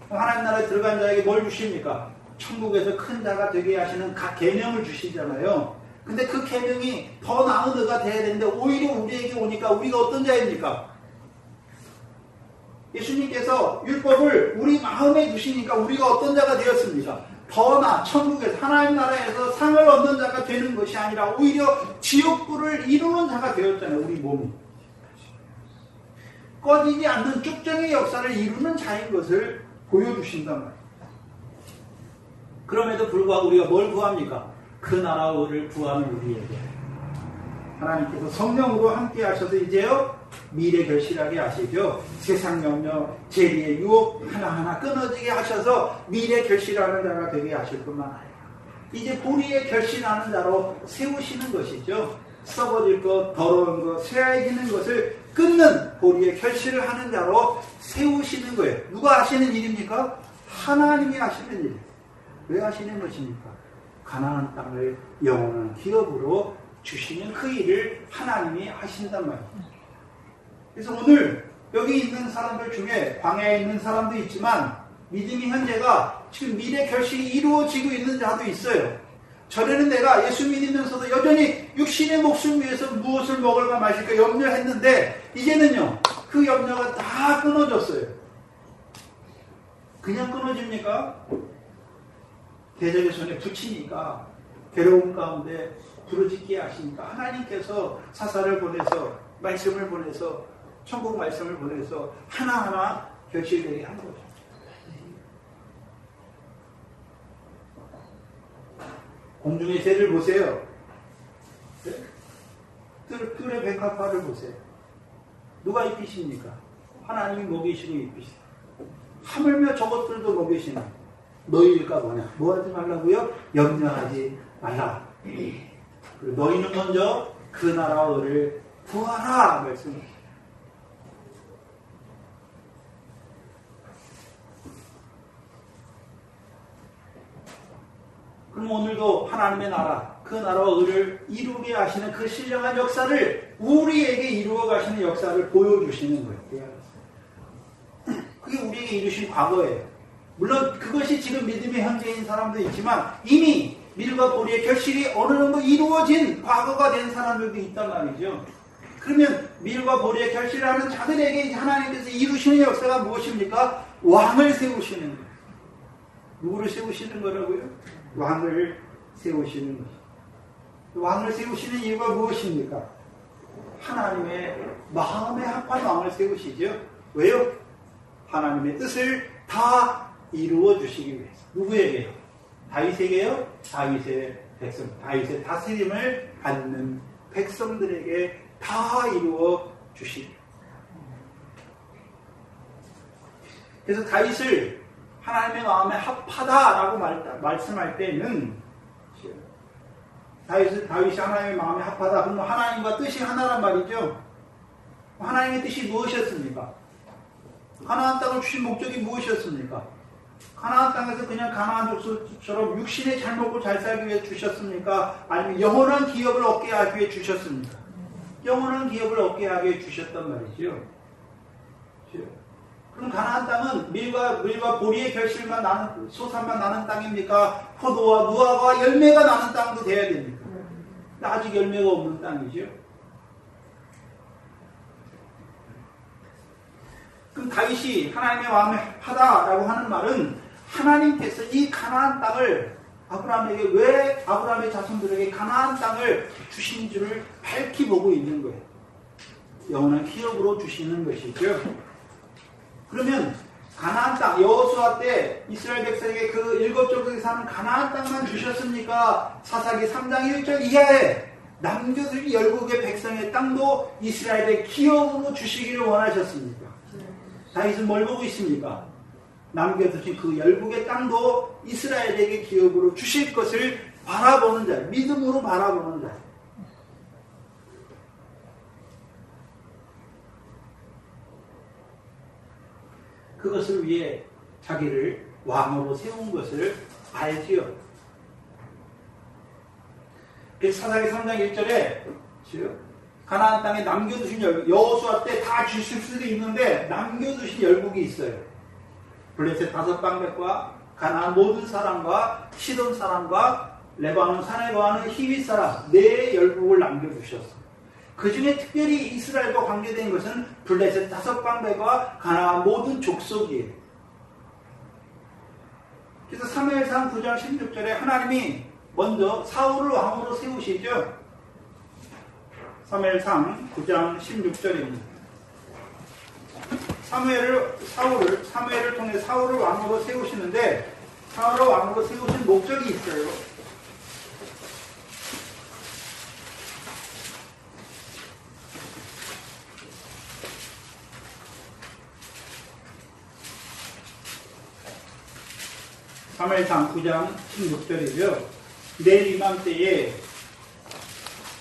하나님 나라에 들어간 자에게 뭘 주십니까? 천국에서 큰 자가 되게 하시는 각 계명을 주시잖아요. 근데 그 계명이 더 나은 의가 돼야 되는데 오히려 우리에게 오니까 우리가 어떤 자입니까? 예수님께서 율법을 우리 마음에 주시니까 우리가 어떤 자가 되었습니까? 더 나아 천국에서 하나님 나라에서 상을 얻는 자가 되는 것이 아니라 오히려 지옥불을 이루는 자가 되었잖아요. 우리 몸이. 꺼지지 않는 쭉정의 역사를 이루는 자인 것을 보여주신단 말이에요. 그럼에도 불구하고 우리가 뭘 구합니까? 그 나라를 구하는 우리에게 하나님께서 성령으로 함께 하셔서 이제요 미래 결실하게 하시죠. 세상 염려, 재리의 유혹 하나하나 끊어지게 하셔서 미래 결실하는 자가 되게 하실 뿐만 아니라 이제 보리에 결실하는 자로 세우시는 것이죠. 썩어질 것, 더러운 것, 쇠해지는 것을 끊는 보리에 결실을 하는 자로 세우시는 거예요. 누가 하시는 일입니까? 하나님이 하시는 일. 왜 하시는 것입니까? 가나안 땅을 영원한 기업으로 주시는 그 일을 하나님이 하신단 말이에요. 그래서 오늘 여기 있는 사람들 중에 광야에 있는 사람도 있지만 믿음의 현재가 지금 미래 결실이 이루어지고 있는 자도 있어요. 전에는 내가 예수 믿으면서도 여전히 육신의 목숨 위해서 무엇을 먹을까 마실까 염려했는데 이제는요 그 염려가 다 끊어졌어요. 그냥 끊어집니까? 대적의 손에 붙이니까 괴로운 가운데 부르짖게 하시니까 하나님께서 사사를 보내서 말씀을 보내서 천국 말씀을 보내서 하나하나 결실되게 한 거죠. 공중의 새를 보세요. 뜰의 백합화를 보세요. 누가 입히십니까? 하나님이 먹이시고 입히시고. 하물며 저것들도 먹이시는 너희일까 뭐냐? 뭐 하지 말라고요? 염려하지 말라. 그리고 너희는 먼저 그 나라와 의를 구하라 말씀입니다. 그럼 오늘도 하나님의 나라, 그 나라와 의를 이루게 하시는 그 신령한 역사를 우리에게 이루어 가시는 역사를 보여주시는 거예요. 그게 우리에게 이루신 과거예요. 물론 그것이 지금 믿음의 현재인 사람도 있지만 이미 밀과 보리의 결실이 어느 정도 이루어진 과거가 된 사람들도 있단 말이죠. 그러면 밀과 보리의 결실하는 자들에게 하나님께서 이루시는 역사가 무엇입니까? 왕을 세우시는 거예요. 누구를 세우시는 거라고요? 왕을 세우시는 거예요. 왕을 세우시는 이유가 무엇입니까? 하나님의 마음에 합한 왕을 세우시죠. 왜요? 하나님의 뜻을 다 이루어 주시기 위해서. 누구에게요? 다윗에게요? 다윗의 백성, 다윗의 다스림을 받는 백성들에게 다 이루어 주시기. 그래서 다윗을 하나님의 마음에 합하다라고 말씀할 때는 다윗이 하나님의 마음에 합하다. 그러면 하나님과 뜻이 하나란 말이죠. 하나님의 뜻이 무엇이었습니까? 가나안 땅을 주신 목적이 무엇이었습니까? 가나안 땅에서 그냥 가나안 족속처럼 육신에 잘 먹고 잘 살기 위해 주셨습니까? 아니면 영원한 기업을 얻게 하기 위해 주셨습니까? 영원한 기업을 얻게 하기 위해 주셨단 말이죠. 그럼 가나안 땅은 밀과 보리의 결실만 나는, 소산만 나는 땅입니까? 포도와 무화과 열매가 나는 땅도 돼야 됩니까? 근데 아직 열매가 없는 땅이죠. 그럼 다윗이 하나님의 마음에 합하다라고 하는 말은 하나님께서 이 가나안 땅을 아브라함에게, 왜 아브라함의 자손들에게 가나안 땅을 주신 줄을 밝히 보고 있는 거예요. 영원한 기업으로 주시는 것이죠. 그러면 가나안 땅, 여호수아 때 이스라엘 백성에게 그 일곱 족속에 사는 가나안 땅만 주셨습니까? 사사기 3장 1절 이하에 남겨둔 열국의 백성의 땅도 이스라엘의 기업으로 주시기를 원하셨습니까? 다윗은 뭘 보고 있습니까? 남겨두신 그 열국의 땅도 이스라엘에게 기업으로 주실 것을 바라보는 자, 믿음으로 바라보는 자. 그것을 위해 자기를 왕으로 세운 것을 알지요. 그래서 사사기 3장 1절에 가나안 땅에 남겨두신 열국, 여호수아 때 다 주실 수도 있는데 남겨두신 열국이 있어요. 블레셋 5방백과 가나안 모든 사람과 시돈 사람과 레바논 산에 거하는 히윗 사람 4열국을 남겨두셨어요. 그 중에 특별히 이스라엘과 관계된 것은 블레셋 5방백과 가나안 모든 족속이에요. 그래서 사무엘상 9장 16절에 하나님이 먼저 사울을 왕으로 세우시죠. 사무엘상 9장 16절입니다. 사무엘을 통해 사울을 왕으로 세우시는데 사울을 왕으로 세우신 목적이 있어요. 사무엘상 9장 16절이죠. 내일 이맘때에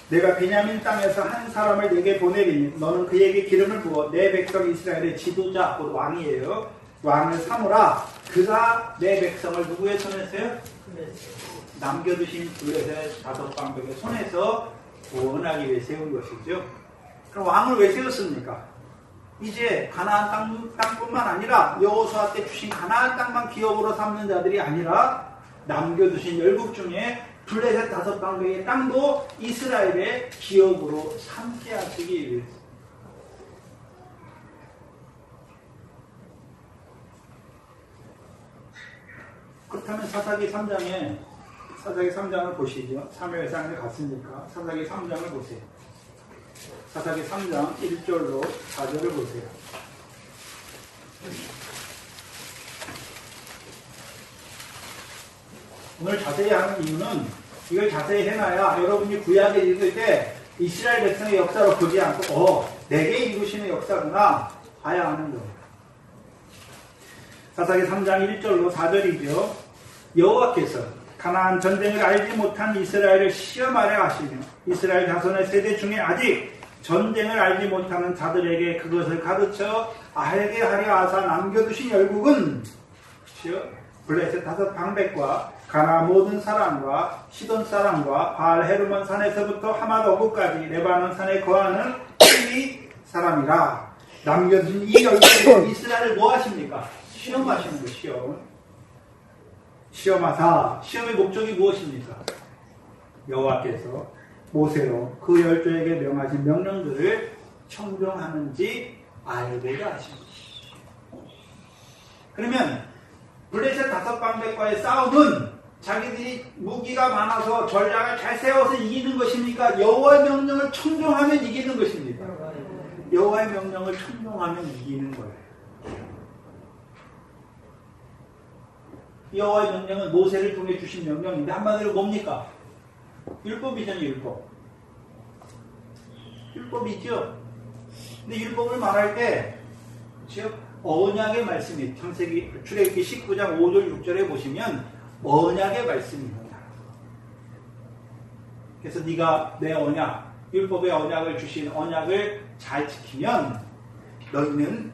내가 베냐민 땅에서 한 사람을 내게 보내리니 너는 그에게 기름을 부어 내 백성 이스라엘의 지도자, 곧 왕이에요. 왕을 삼으라. 그가 내 백성을 누구의 손에서요? 남겨두신 블레셋 5방백의 손에서 구원하기 위해 세운 것이죠. 그럼 왕을 왜 세웠습니까? 이제 가나안 땅뿐만 아니라 여호수아 때 주신 가나안 땅만 기업으로 삼는 자들이 아니라 남겨두신 열국 중에 블레셋 5방백의 땅도 이스라엘의 기업으로 삼게 하시기 위해서. 그렇다면 사사기 3장을 보시죠. 사무엘상에 갔으니까 사사기 3장을 보세요. 사사기 3장 1절로 4절을 보세요. 오늘 자세히 하는 이유는 이걸 자세히 해놔야 여러분이 구약에 읽을 때 이스라엘 백성의 역사로 보지 않고 내게 이루시는 역사구나 봐야 하는 거예요. 사사기 3장 1절로 4절이죠. 여호와께서 가나안 전쟁을 알지 못한 이스라엘을 시험하려 하시며 이스라엘 자손의 세대 중에 아직 전쟁을 알지 못하는 자들에게 그것을 가르쳐 알게 하려 하사 남겨두신 열국은 블레셋 5 방백과 가나안 모든 사람과 시돈 사람과 바알 헤르몬 산에서부터 하맛 어구까지 레바논 산에 거하는 히위 사람이라. 남겨두신 이 열국은 이스라엘을 뭐 하십니까? 시험하시는 거. 시험하사. 시험의 목적이 무엇입니까? 여호와께서 모세로 그 열조에게 명하신 명령들을 청종하는지 알게 하십니다. 그러면 블레셋 5 방백과의 싸움은 자기들이 무기가 많아서 전략을 잘 세워서 이기는 것입니까? 여호와의 명령을 청종하면 이기는 것입니까? 여호와의 명령을 청종하면 이기는 거예요. 여호와의 명령은 모세를 통해 주신 명령인데 한마디로 뭡니까? 율법이잖아요. 율법이죠. 근데 율법을 말할 때 언약의 말씀이 출애굽기 19장 5절 6절에 보시면 언약의 말씀입니다. 그래서 네가 내 언약, 율법의 언약을 주신 언약을 잘 지키면 너희는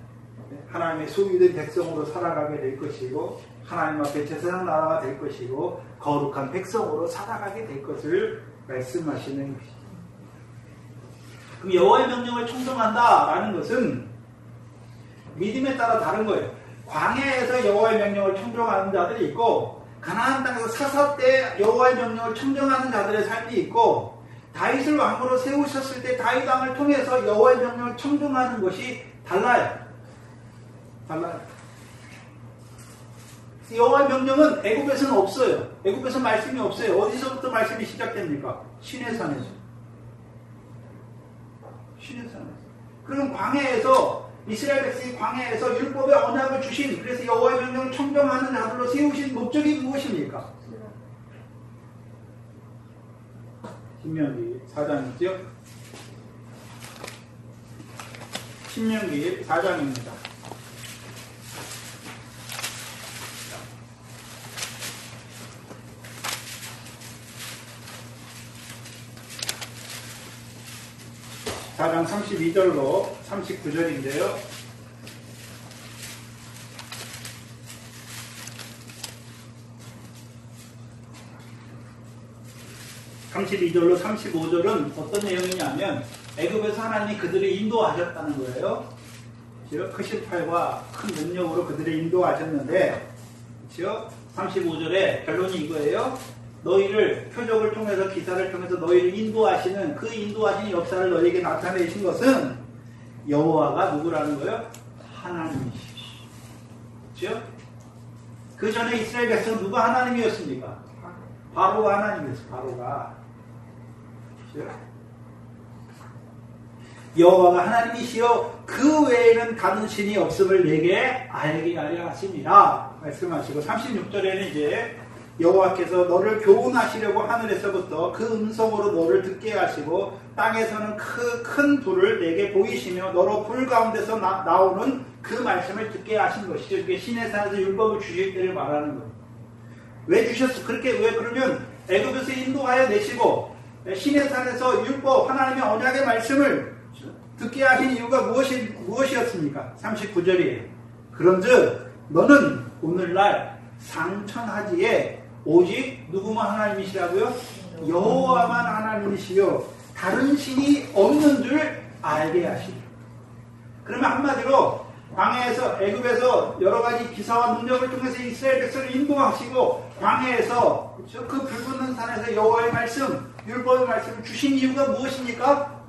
하나님의 소유된 백성으로 살아가게 될 것이고 하나님 앞에 제사장 나라가 될 것이고 거룩한 백성으로 살아가게 될 것을 말씀하시는 것입니다. 그럼 여호와의 명령을 청종한다라는 것은 믿음에 따라 다른 거예요. 광야에서 여호와의 명령을 청종하는 자들이 있고 가나안 땅에서 사사 때 여호와의 명령을 청종하는 자들의 삶이 있고 다윗을 왕으로 세우셨을 때 다윗 왕을 통해서 여호와의 명령을 청종하는 것이 달라요. 여호와의 명령은 애굽에서는 없어요. 애굽에서 말씀이 없어요. 어디서부터 말씀이 시작됩니까? 시내산에서. 그럼 광야에서 이스라엘 백성이 광야에서 율법의 언약을 주신, 그래서 여호와의 명령을 청정하는 자들로 세우신 목적이 무엇입니까? 신명기 4장이죠. 신명기 4장입니다. (4장) 32절로 39절인데요. (32절로) 35절은 어떤 내용이냐면 애굽에서 하나님이 그들을 인도하셨다는 거예요. 크신 팔과 큰 능력으로 그들을 인도하셨는데 35절에 결론이 이거예요. 너희를 표적을 통해서 기사를 통해서 너희를 인도하시는 그 인도하시는 역사를 너희에게 나타내신 것은 여호와가 누구라는 거예요? 하나님이시죠. 그 전에 이스라엘 백성 누가 하나님이었습니까? 바로가 하나님이었어요. 바로가. 여호와가 하나님이시여 그 외에는 다른 신이 없음을 내게 알게 하려 하십니다. 말씀하시고 36절에는 이제 여호와께서 너를 교훈하시려고 하늘에서부터 그 음성으로 너를 듣게 하시고 땅에서는 큰 불을 내게 보이시며 너로 불 가운데서 나오는 그 말씀을 듣게 하신 것이죠. 이게 시내산에서 율법을 주실 때를 말하는 거예요. 왜 주셨어? 왜 그러면 애굽에서 인도하여 내시고 시내산에서 율법 하나님의 언약의 말씀을 듣게 하신 이유가 무엇이었습니까? 39절이에요. 그런즉 너는 오늘날 상천하지에 오직 누구만 하나님이시라고요? 여호와만 하나님이시요 다른 신이 없는 줄 알게 하시려. 그러면 한마디로 광야에서 애굽에서 여러 가지 기사와 능력을 통해서 이스라엘 백성을 인도하시고 광야에서 그렇죠? 그 불붙는 산에서 여호와의 말씀, 율법의 말씀을 주신 이유가 무엇입니까?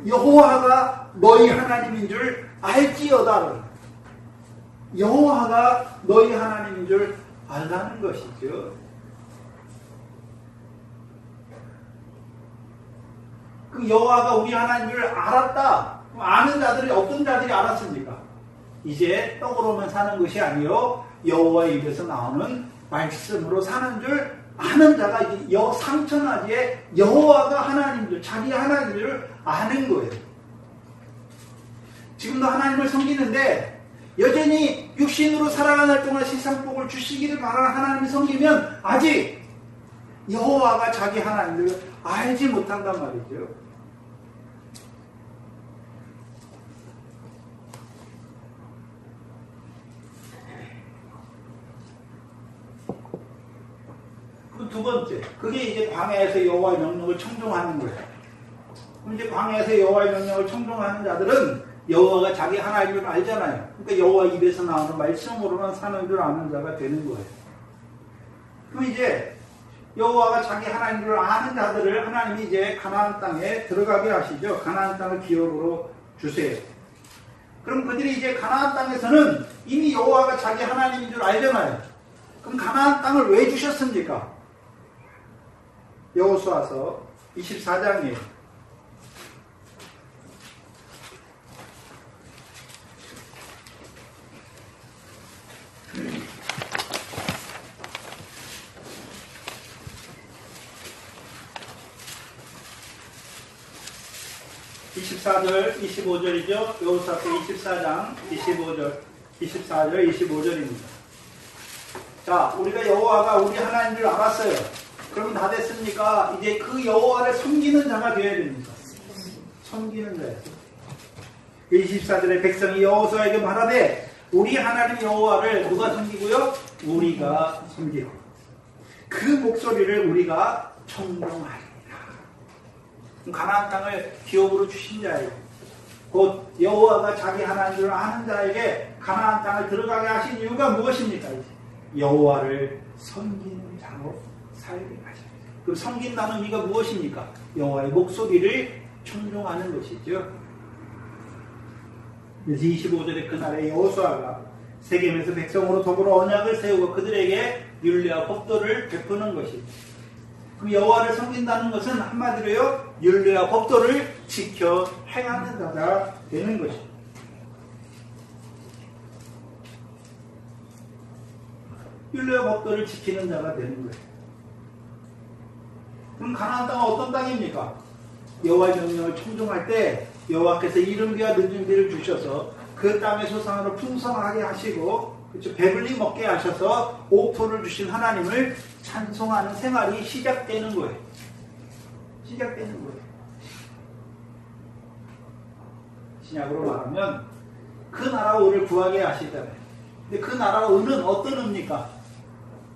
여호와가 너희 하나님인 줄 알지어다. 여호와가 너희 하나님인 줄 알라는 것이죠. 그 여호와가 우리 하나님인 줄 알았다. 그럼 아는 자들이 어떤 자들이 알았습니까? 이제 떡으로만 사는 것이 아니요 여호와의 입에서 나오는 말씀으로 사는 줄 아는 자가 이제 상천하지에 여호와가 하나님들, 자기 하나님들을 아는 거예요. 지금도 하나님을 섬기는데 여전히 육신으로 살아가는 동안 세상 복을 주시기를 바라는 하나님을 섬기면 아직 여호와가 자기 하나님들을 알지 못한단 말이죠. 두 번째, 그게 이제 광야에서 여호와의 명령을 청종하는 거예요. 그럼 이제 광야에서 여호와의 명령을 청종하는 자들은 여호와가 자기 하나님을 알잖아요. 그러니까 여호와 입에서 나오는 말씀으로만 사는 줄 아는 자가 되는 거예요. 그럼 이제 여호와가 자기 하나님을 아는 자들을 하나님이 이제 가나안 땅에 들어가게 하시죠. 가나안 땅을 기업으로 주세요. 그럼 그들이 이제 가나안 땅에서는 이미 여호와가 자기 하나님인 줄 알잖아요. 그럼 가나안 땅을 왜 주셨습니까? 여호수아서 24장이에요. (24절) (25절이죠) 여호수아서 24장 25절 24절 25절입니다. 자, 우리가 여호와가 우리 하나님을 알았어요. 그러면 다 됐습니까? 이제 그 여호와를 섬기는 자가 되어야 됩니다. 섬기는 자예요. 24절의 백성이 여호수아에게 말하되 우리 하나님 여호와를 누가 섬기고요? 우리가 섬기고 그 목소리를 우리가 청종하리라. 가나안 땅을 기업으로 주신 자예요. 곧 여호와가 자기 하나님을 아는 자에게 가나안 땅을 들어가게 하신 이유가 무엇입니까? 여호와를 섬기는 자로 살게 하십니다. 그 섬긴다는 의미가 무엇입니까? 여호와의 목소리를 청종하는 것이죠. 그래서 25절에 그날에 여호수아가 세겜에서 백성으로 더불어 언약을 세우고 그들에게 율례와 법도를 베푸는 것입니다. 그럼 여호와를 섬긴다는 것은 한마디로요, 율례와 법도를 지켜 행하는 자가 되는 것입니다. 율례와 법도를 지키는 자가 되는 거예요. 그럼 가나안 땅은 어떤 땅입니까? 여호와의 명령을 청종할 때 여호와께서 이른 비와 늦은 비를 주셔서 그 땅의 소산으로 풍성하게 하시고, 그렇죠, 배불리 먹게 하셔서 옥토를 주신 하나님을 찬송하는 생활이 시작되는 거예요. 시작되는 거예요. 신약으로 말하면 그 나라 의를 구하게 하시잖아요. 근데 그 나라 의는 어떤 의입니까?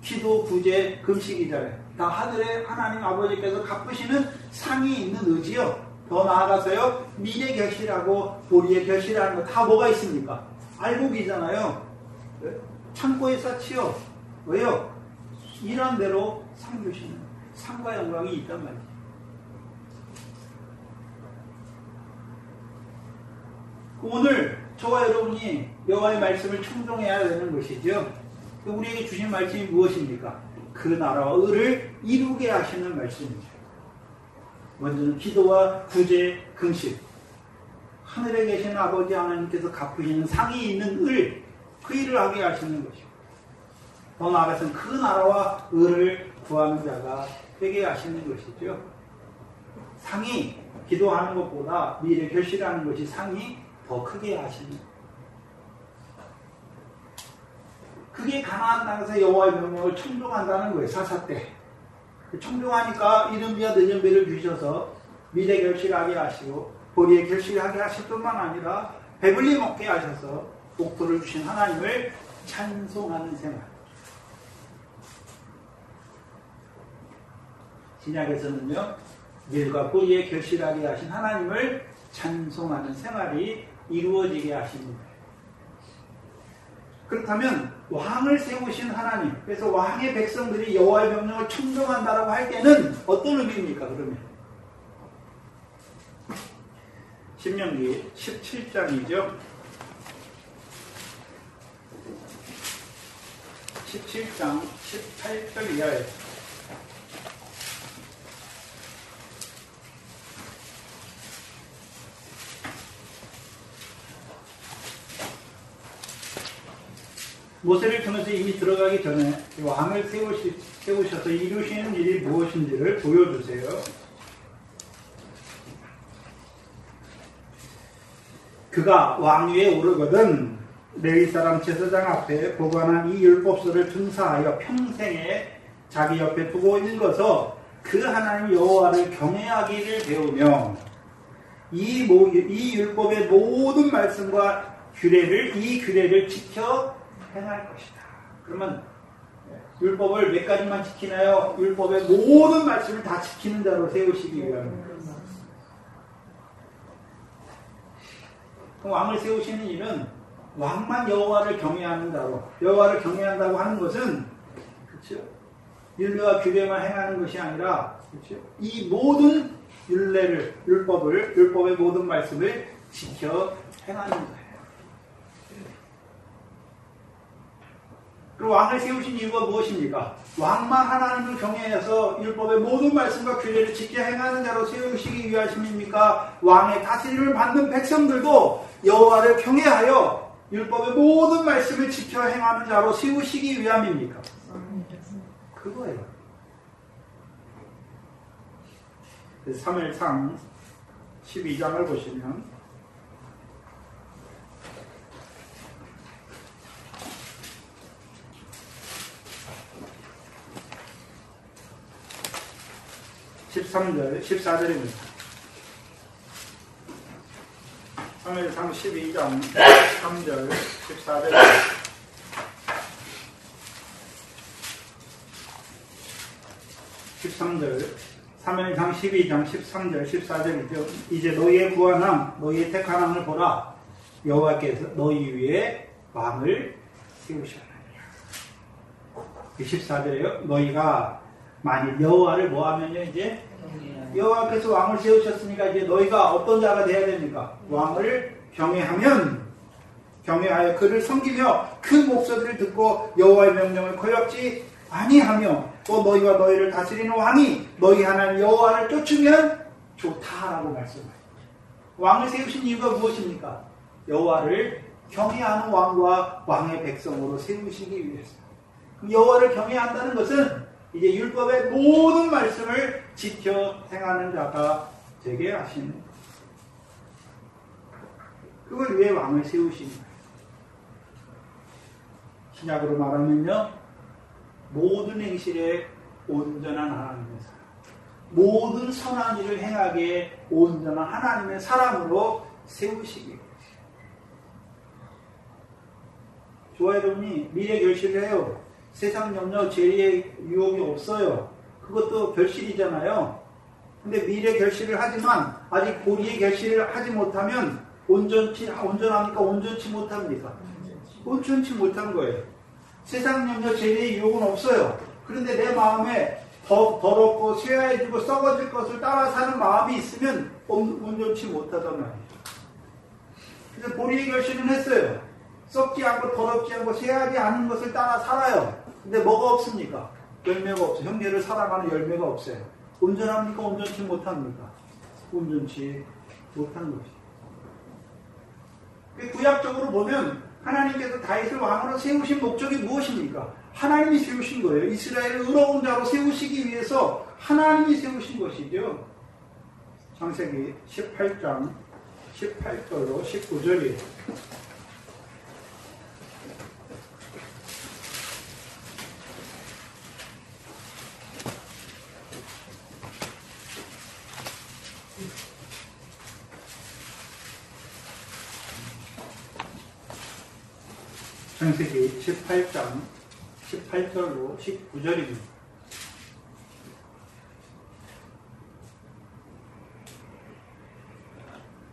기도, 구제, 금식이잖아요. 다 하늘의 하나님 아버지께서 갚으시는 상이 있는 의지요. 더 나아가서요, 미래 결실하고 보리의 결실하는 거 다 뭐가 있습니까? 알곡이잖아요. 창고에 쌓지요. 왜요? 이런 대로 상 주시는 상과 영광이 있단 말이에요. 오늘 저와 여러분이 여호와의 말씀을 청종해야 되는 것이죠. 우리에게 주신 말씀이 무엇입니까? 그 나라와 의를 이루게 하시는 말씀이죠. 먼저는 기도와 구제, 금식. 하늘에 계신 아버지 하나님께서 갚으시는 상이 있는 의, 그 일을 하게 하시는 것이고, 더 나아가서는 그 나라와 의를 구하는 자가 되게 하시는 것이죠. 상이 기도하는 것보다 미래 결실하는 것이 상이 더 크게 하시는 것이죠. 그게 가나안 땅에서 여호와의 명령을 청종한다는 거예요. 사사 때. 청종하니까 이른 비와 늦은 비를 주셔서 미래 결실하게 하시고 보리에 결실하게 하실 뿐만 아니라 배불리 먹게 하셔서 옥토를 주신 하나님을 찬송하는 생활. 신약에서는요, 밀과 뿌리에 결실하게 하신 하나님을 찬송하는 생활이 이루어지게 하십니다. 그렇다면 왕을 세우신 하나님, 그래서 왕의 백성들이 여호와의 명령을 청종한다라고 할 때는 어떤 의미입니까? 그러면 신명기 17장이죠. 17장 18절 이하에 모세를 통해서 이미 들어가기 전에 왕을 세우셔서 이루시는 일이 무엇인지를 보여주세요. 그가 왕위에 오르거든 레위 사람 제사장 앞에 보관한 이 율법서를 등사하여 평생에 자기 옆에 두고 읽어서 그 하나님 여호와를 경외하기를 배우며 이 율법의 모든 말씀과 이 규례를 지켜 행할 것이다. 그러면 율법을 몇 가지만 지키나요? 율법의 모든 말씀을 다 지키는 자로 세우시기 위함입니다. 왕을 세우시는 일은 왕만 여호와를 경외하는 자로, 여호와를 경외한다고 하는 것은 그렇죠? 율례와 규례만 행하는 것이 아니라 그렇죠? 이 모든 율법의 모든 말씀을 지켜 행하는 거예요. 그리고 왕을 세우신 이유가 무엇입니까? 왕만 하나님을 경외해서 율법의 모든 말씀과 규례를 지켜 행하는 자로 세우시기 위하심입니까? 왕의 다스림을 받는 백성들도 여호와를 경외하여 율법의 모든 말씀을 지켜 행하는 자로 세우시기 위함입니까? 그거예요. 사무엘상 12장을 보시면 (13절) (14절입니다) 사무엘상 12장 3절 14절 (13절) 사무엘상 12장 13절 14절이죠. 이제 너희의 구한 왕 너희의 택한 왕을 보라. 여호와께서 너희 위에 왕을 세우셨느니라. 14절에요. 너희가 만일 여호와를 뭐하면요, 이제 여호와께서 왕을 세우셨으니까 이제 너희가 어떤 자가 되어야 됩니까? 왕을 경외하여 그를 섬기며 그 목소리를 듣고 여호와의 명령을 거역지 아니하며 또 너희와 너희를 다스리는 왕이 너희 하나님 여호와를 쫓으면 좋다라고 말씀합니다. 왕을 세우신 이유가 무엇입니까? 여호와를 경외하는 왕과 왕의 백성으로 세우시기 위해서. 여호와를 경외한다는 것은 이제 율법의 모든 말씀을 지켜 행하는 자가 되게 하시는 거예요. 그걸 위해 왕을 세우신 거예요. 신약으로 말하면요, 모든 행실에 온전한 하나님의 사람, 모든 선한 일을 행하기에 온전한 하나님의 사람으로 세우시기 위해서. 저와 여러분이 미래 결실을 해요. 세상 염려, 죄의 유혹이 없어요. 그것도 결실이잖아요. 근데 미래 결실을 하지만 아직 고리의 결실을 하지 못하면 온전합니까? 온전치 못합니까? 온전치 못한 거예요. 세상 염려, 죄의 유혹은 없어요. 그런데 내 마음에 더럽고 쇠하해지고 썩어질 것을 따라 사는 마음이 있으면 온전치 못하단 말이에요. 그래서 고리의 결실은 했어요. 썩지 않고 더럽지 않고 쇠하지 않은 것을 따라 살아요. 근데 뭐가 없습니까? 열매가 없어요. 형제를 사랑하는 열매가 없어요. 온전합니까? 온전치 못합니까? 온전치 못한 것이죠. 구약적으로 보면 하나님께서 다윗을 왕으로 세우신 목적이 무엇입니까? 하나님이 세우신 거예요. 이스라엘을 의로운 자로 세우시기 위해서 하나님이 세우신 것이죠. 창세기 18장 18절로 19절이에요. 창세기 18장 18절로 19절입니다.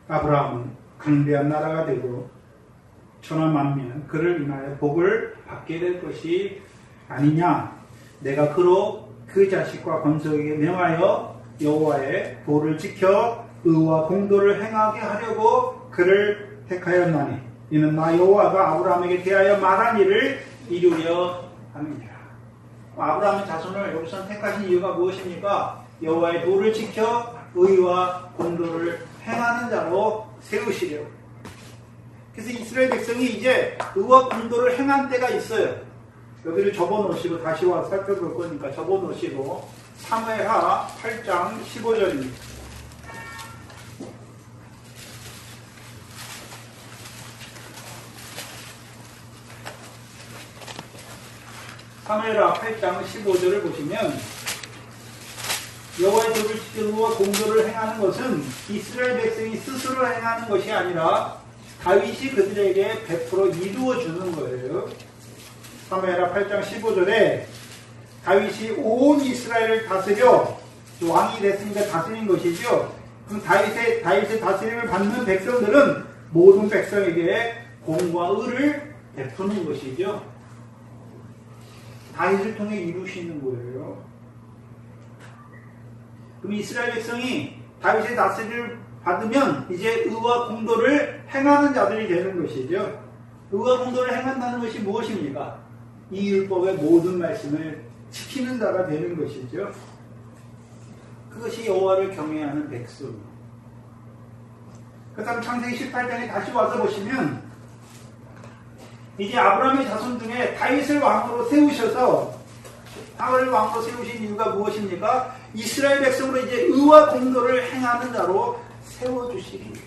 아브라함은 강대한 나라가 되고 천하 만민은 그를 인하여 복을 받게 될 것이 아니냐. 내가 그로 그 자식과 건석에게 명하여 여호와의 도를 지켜 의와 공도를 행하게 하려고 그를 택하였나니 이는 나 여호와가 아브라함에게 대하여 말한 일을 이루려 함이니라. 아브라함의 자손을 여기서 택하신 이유가 무엇입니까? 여호와의 도를 지켜 의와 공도를 행하는 자로 세우시려고. 그래서 이스라엘 백성이 이제 의와 공도를 행한 때가 있어요. 여기를 접어놓으시고 다시 와서 살펴볼 거니까 접어놓으시고 사무엘하 8장 15절입니다. 사무엘하 8장 15절을 보시면 여호와의 법을 지켜 의와 공도를 행하는 것은 이스라엘 백성이 스스로 행하는 것이 아니라 다윗이 그들에게 100% 이루어 주는 거예요. 사무엘하 8장 15절에 다윗이 온 이스라엘을 다스려 왕이 됐으니까 다스린 것이죠. 그럼 다윗의 다스림을 받는 백성들은 모든 백성에게 공과 의를 베푸는 것이죠. 다윗을 통해 이루시는 거예요. 그럼 이스라엘 백성이 다윗의 다스림을 받으면 이제 의와 공도를 행하는 자들이 되는 것이죠. 의와 공도를 행한다는 것이 무엇입니까? 이 율법의 모든 말씀을 지키는 자가 되는 것이죠. 그것이 여호와를 경외하는 백성. 그 다음 창세기 18장에 다시 와서 보시면 이제 아브라함의 자손 중에 다윗을 왕으로 세우셔서 다윗을 왕으로 세우신 이유가 무엇입니까? 이스라엘 백성으로 이제 의와 공도를 행하는 자로 세워주시기 위해.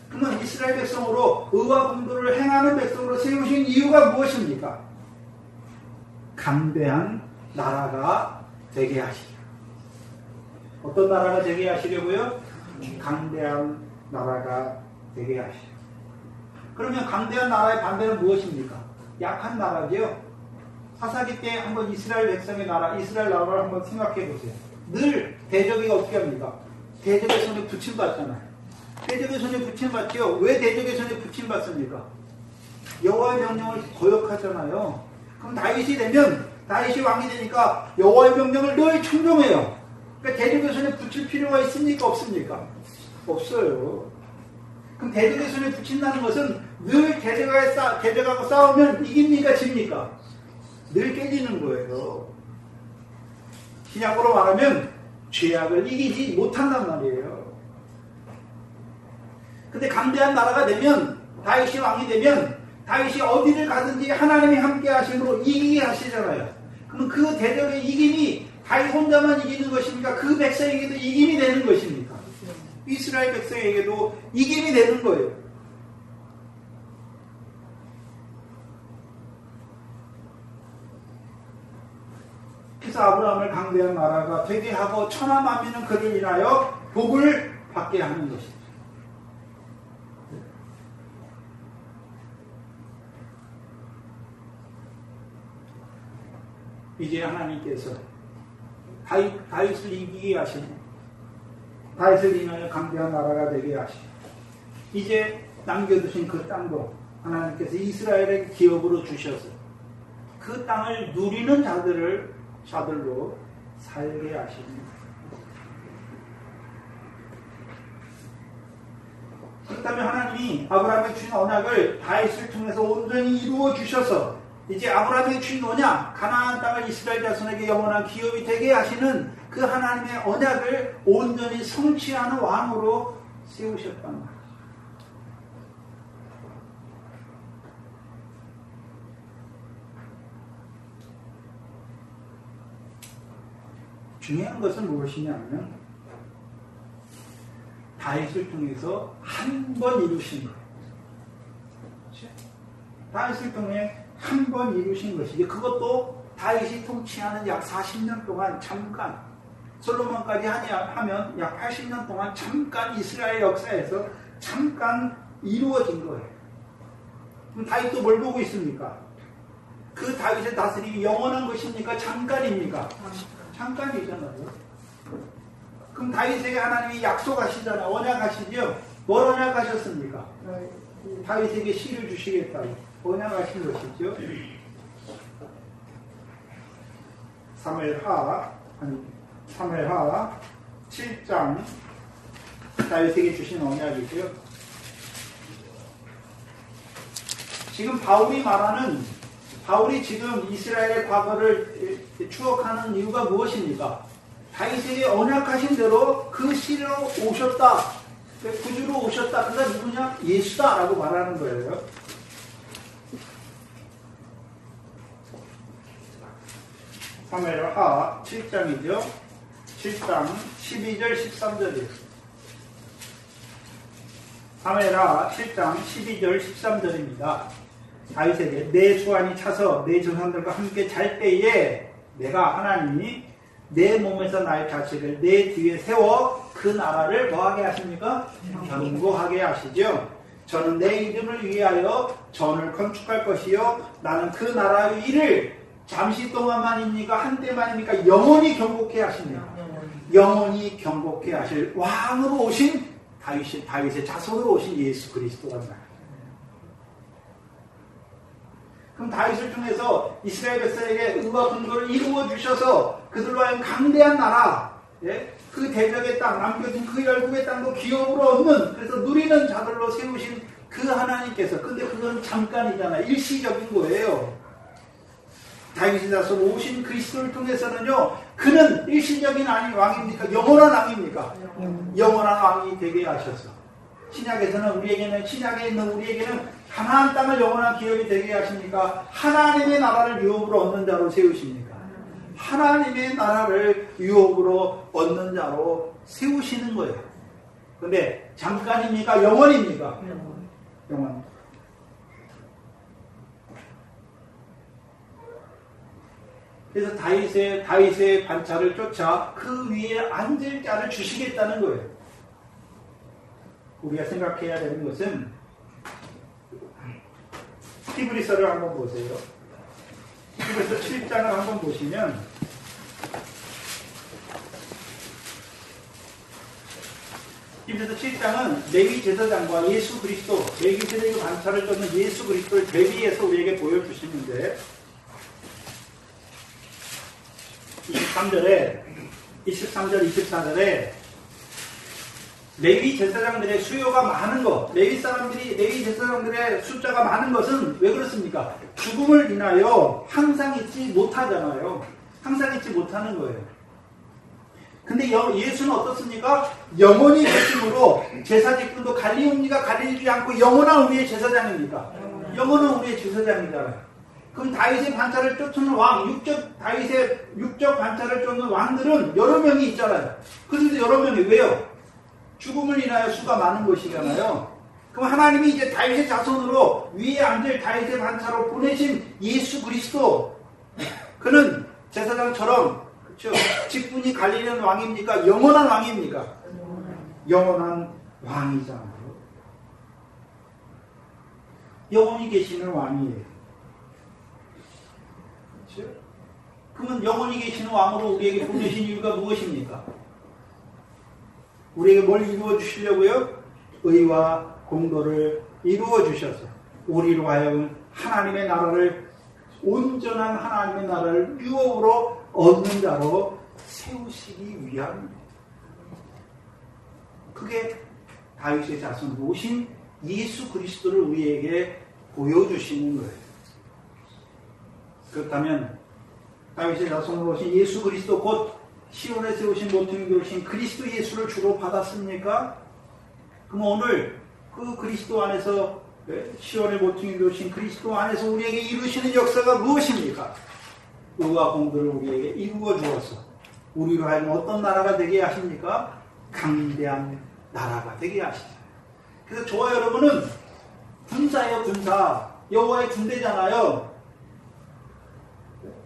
그러면 이스라엘 백성으로 의와 공도를 행하는 백성으로 세우신 이유가 무엇입니까? 강대한 나라가 되게 하시려. 어떤 나라가 되게 하시려고요? 강대한 나라가 되게 하시려. 그러면 강대한 나라의 반대는 무엇입니까? 약한 나라죠. 사사기 때 한번 이스라엘 백성의 나라, 이스라엘 나라를 한번 생각해 보세요. 늘 대적이가 어떻게 합니까? 대적의 손에 부침받잖아요. 대적의 손에 부침받죠. 왜 대적의 손에 부침받습니까? 여호와의 명령을 거역하잖아요. 그럼 다윗이 되면 다윗이 왕이 되니까 여호와의 명령을 늘 청종해요. 그러니까 대적의 손에 붙일 필요가 있습니까? 없습니까? 없어요. 그럼 대적의 손에 붙인다는 것은 늘 대적하고 싸우면 이깁니까? 집니까? 늘 깨지는 거예요. 신약으로 말하면 죄악을 이기지 못한단 말이에요. 근데 강대한 나라가 되면 다윗이 왕이 되면 다윗이 어디를 가든지 하나님이 함께 하심으로 이기게 하시잖아요. 그럼 그 대적의 이김이 다윗 혼자만 이기는 것입니까? 그 백성에게도 이김이 되는 것입니까? 이스라엘 백성에게도 이김이 되는 거예요. 그래서 아브라함을 강대한 나라가 되게 하고 천하 만민은 그를 인하여 복을 받게 하는 것입니다. 이제 하나님께서 다윗을 이기게 하시고 다윗을 인하여 강대한 나라가 되게 하시고 이제 남겨두신 그 땅도 하나님께서 이스라엘의 기업으로 주셔서 그 땅을 누리는 자들로 살게 하십니다. 그렇다면 하나님이 아브라함에 주신 언약을 다윗을 통해서 온전히 이루어 주셔서 이제 아브라함에게 주신 언약, 가나안 땅을 이스라엘 자손에게 영원한 기업이 되게 하시는 그 하나님의 언약을 온전히 성취하는 왕으로 세우셨단 말이에요. 중요한 것은 무엇이냐면 다윗을 통해서 한 번 이루신 거예요. 다윗을 통해 한 번 이루신 것이지 그것도 다윗이 통치하는 약 40년 동안 잠깐 솔로몬까지 하면 약 80년 동안 잠깐 이스라엘 역사에서 잠깐 이루어진 거예요. 그럼 다윗도 뭘 보고 있습니까? 그 다윗의 다스림이 영원한 것입니까? 잠깐입니까? 잠깐이잖아요. 그럼 다윗에게 하나님이 약속하시잖아요. 언약하시죠? 뭘 언약하셨습니까? 다윗에게 씨를 주시겠다고 언약하신 것이죠. 사무엘하 7장 다윗에게 주신 언약이고요. 지금 바울이 지금 이스라엘의 과거를 추억하는 이유가 무엇입니까? 다윗에게 언약하신 대로 그 씨로 오셨다. 구주로 오셨다. 그가 누구냐? 예수다 라고 말하는 거예요. 사무엘하 7장이죠. 7장 12절 13절이에요. 사무엘하 7장 12절 13절입니다. 다윗에게 내 수완이 차서 내 조상들과 함께 잘 때에 내가 하나님이 내 몸에서 나의 자식을 내 뒤에 세워 그 나라를 뭐하게 하십니까? 견고하게 하시죠. 저는 내 이름을 위하여 전을 건축할 것이요 나는 그 나라의 일을 잠시 동안만입니까? 한때만입니까? 영원히 경고케 하십니다. 영원히 경고케 하실 왕으로 오신 다윗의 자손으로 오신 예수 그리스도란 말이에요. 그럼 다윗을 통해서 이스라엘 백성에게 의와 근거를 이루어 주셔서 그들로 하여금 강대한 나라, 그 대적의 땅, 남겨진 그 열국의 땅도 기업으로 얻는, 그래서 누리는 자들로 세우신 그 하나님께서, 근데 그건 잠깐이잖아요. 일시적인 거예요. 다윗의 자손 오신 그리스도를 통해서는요, 그는 일시적인 왕입니까? 영원한 왕입니까? 영원한 왕이 되게 하셔서 신약에서는 신약에 있는 우리에게는 가나안 땅을 영원한 기업이 되게 하십니까? 하나님의 나라를 유업으로 얻는 자로 세우십니까? 하나님의 나라를 유업으로 얻는 자로 세우시는 거예요. 근데 잠깐입니까? 영원입니까? 영원. 그래서 다윗의 반차를 쫓아 그 위에 앉을 자를 주시겠다는 거예요. 우리가 생각해야 되는 것은 히브리서를 한번 보세요. 히브리서 7장을 한번 보시면 히브리서 7장은 레위 제사장과 예수 그리스도, 멜기세덱의 반차를 쫓는 예수 그리스도를 대비해서 우리에게 보여주시는데 23절, 24절에 레위 제사장들의 수요가 많은 것, 레위 제사장들의 숫자가 많은 것은 왜 그렇습니까? 죽음을 인하여 항상 잊지 못하잖아요. 항상 잊지 못하는 거예요. 근데 예수는 어떻습니까? 영원히 계심으로 제사 직분도 갈리옵니까? 갈리지 않고 영원한 우리의 제사장입니까? 영원한 우리의 제사장이잖아요. 그럼 다윗의 반차를 쫓는 다윗의 육적 반차를 쫓는 왕들은 여러 명이 있잖아요. 그런데 여러 명이 왜요? 죽음을 인하여 수가 많은 것이잖아요. 그럼 하나님이 이제 다윗의 자손으로 위에 앉을 다윗의 반차로 보내신 예수 그리스도, 그는 제사장처럼 그렇죠? 직분이 갈리는 왕입니까? 영원한 왕입니까? 영원한 왕이잖아요. 영원히 계시는 왕이에요. 그렇죠? 그러면 영원히 계시는 왕으로 우리에게 보내신 이유가 무엇입니까? 우리에게 뭘 이루어 주시려고요? 의와 공도를 이루어 주셔서 우리로 하여금 하나님의 나라를, 온전한 하나님의 나라를 유업으로 얻는 자로 세우시기 위함입니다. 그게 다윗의 자손으로 오신 예수 그리스도를 우리에게 보여주시는 거예요. 그렇다면 다윗의 자손으로 오신 예수 그리스도, 곧 시온에 세우신 모퉁이 돌신 그리스도 예수를 주로 받았습니까? 그럼 오늘 그 그리스도 안에서, 시온의 모퉁이 돌신 그리스도 안에서 우리에게 이루시는 역사가 무엇입니까? 의와 공도를 우리에게 이루어 주어서 우리로 하여금 어떤 나라가 되게 하십니까? 강대한 나라가 되게 하시잖아요. 그래서 저와 여러분은 군사예요, 군사. 여호와의 군대잖아요.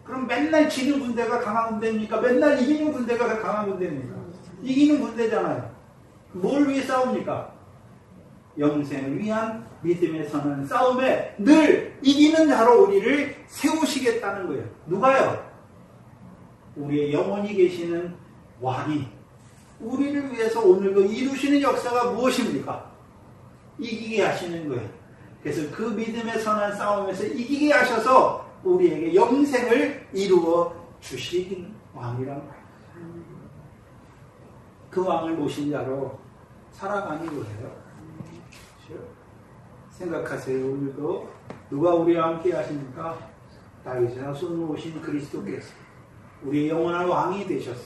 그럼 맨날 지는 군대가 강한 군대입니까? 맨날 이기는 군대가 강한 군대입니까? 이기는 군대잖아요. 뭘 위해 싸웁니까? 영생을 위한 믿음에 서는 싸움에 늘 이기는 자로 우리를 세우시겠다는 거예요. 누가요? 우리의 영원히 계시는 왕이 우리를 위해서 오늘 그 이루시는 역사가 무엇입니까? 이기게 하시는 거예요. 그래서 그 믿음에 선한 싸움에서 이기게 하셔서 우리에게 영생을 이루어 주시는 왕이란 말이에요. 그 왕을 모신 자로 살아가는 거예요. 생각하세요. 오늘도 누가 우리와 함께 하십니까? 다윗의 자손으로 오신 그리스도께서 우리의 영원한 왕이 되셔서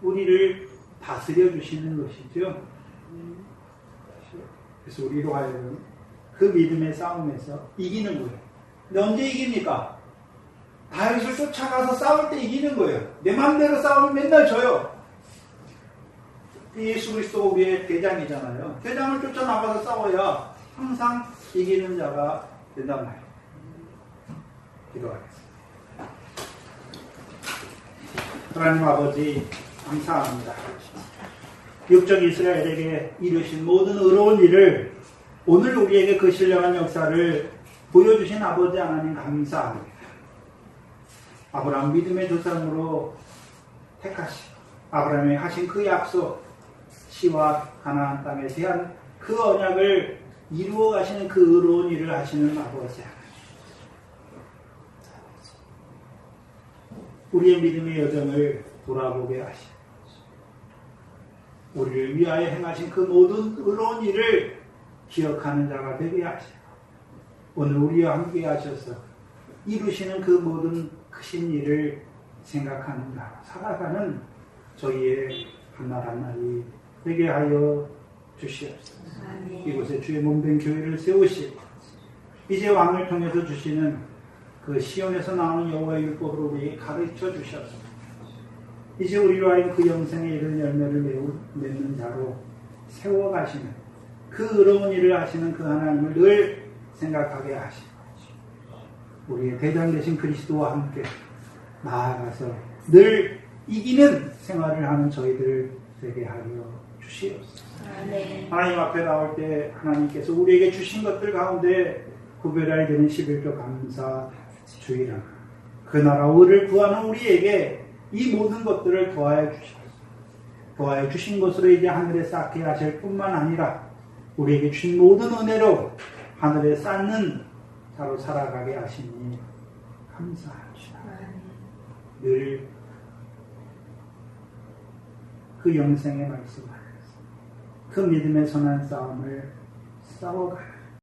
우리를 다스려 주시는 것이죠. 그래서 우리로 하여금 그 믿음의 싸움에서 이기는 거예요. 근데 언제 이깁니까? 다윗을 쫓아가서 싸울 때 이기는 거예요. 내 마음대로 싸우면 맨날 져요. 예수 그리스도가 우리의 대장이잖아요. 대장을 쫓아나가서 싸워야 항상 이기는 자가 된단 말이에요. 기도하겠습니다. 하나님 아버지 감사합니다. 육적 이스라엘에게 이루신 모든 의로운 일을 오늘 우리에게 그 신령한 역사를 보여주신 아버지 하나님 감사합니다. 아브라함 믿음의 조상으로 택하시고 아브라함이 하신 그 약속 시와 가나안 땅에 대한 그 언약을 이루어 가시는 그 의로운 일을 하시는 아버지 하나님, 우리의 믿음의 여정을 돌아보게 하시고 우리를 위하여 행하신 그 모든 의로운 일을 기억하는 자가 되게 하시고 오늘 우리와 함께 하셔서 이루시는 그 모든 크신 일을 생각하는 자, 살아가는 저희의 한날 한날이 되게 하여 주시옵소서. 이곳에 주의 몸된 교회를 세우시고 이제 왕을 통해서 주시는 그 시온에서 나오는 여호와의 율법을 우리에게 가르쳐 주셔서 이제 우리로 하여금 그 영생에 이른 열매를 맺는 자로 세워가시는 그 의로운 일을 하시는 그 하나님을 늘 생각하게 하시고 우리의 대장 되신 그리스도와 함께 나아가서 늘 이기는 생활을 하는 저희들 되게 하여 주시옵소서. 하나님 앞에 나올 때 하나님께서 우리에게 주신 것들 가운데 구별해야 되는 11조 감사 주의라 그 나라 의를 구하는 우리에게 이 모든 것들을 더하여 주시옵소서. 더하여 주신 것으로 이제 하늘에 쌓게 하실 뿐만 아니라 우리에게 주신 모든 은혜로 하늘에 쌓는 자로 살아가게 하시니 감사합니다. 늘 그 영생의 말씀 안에서 그 믿음의 선한 싸움을 싸워가요.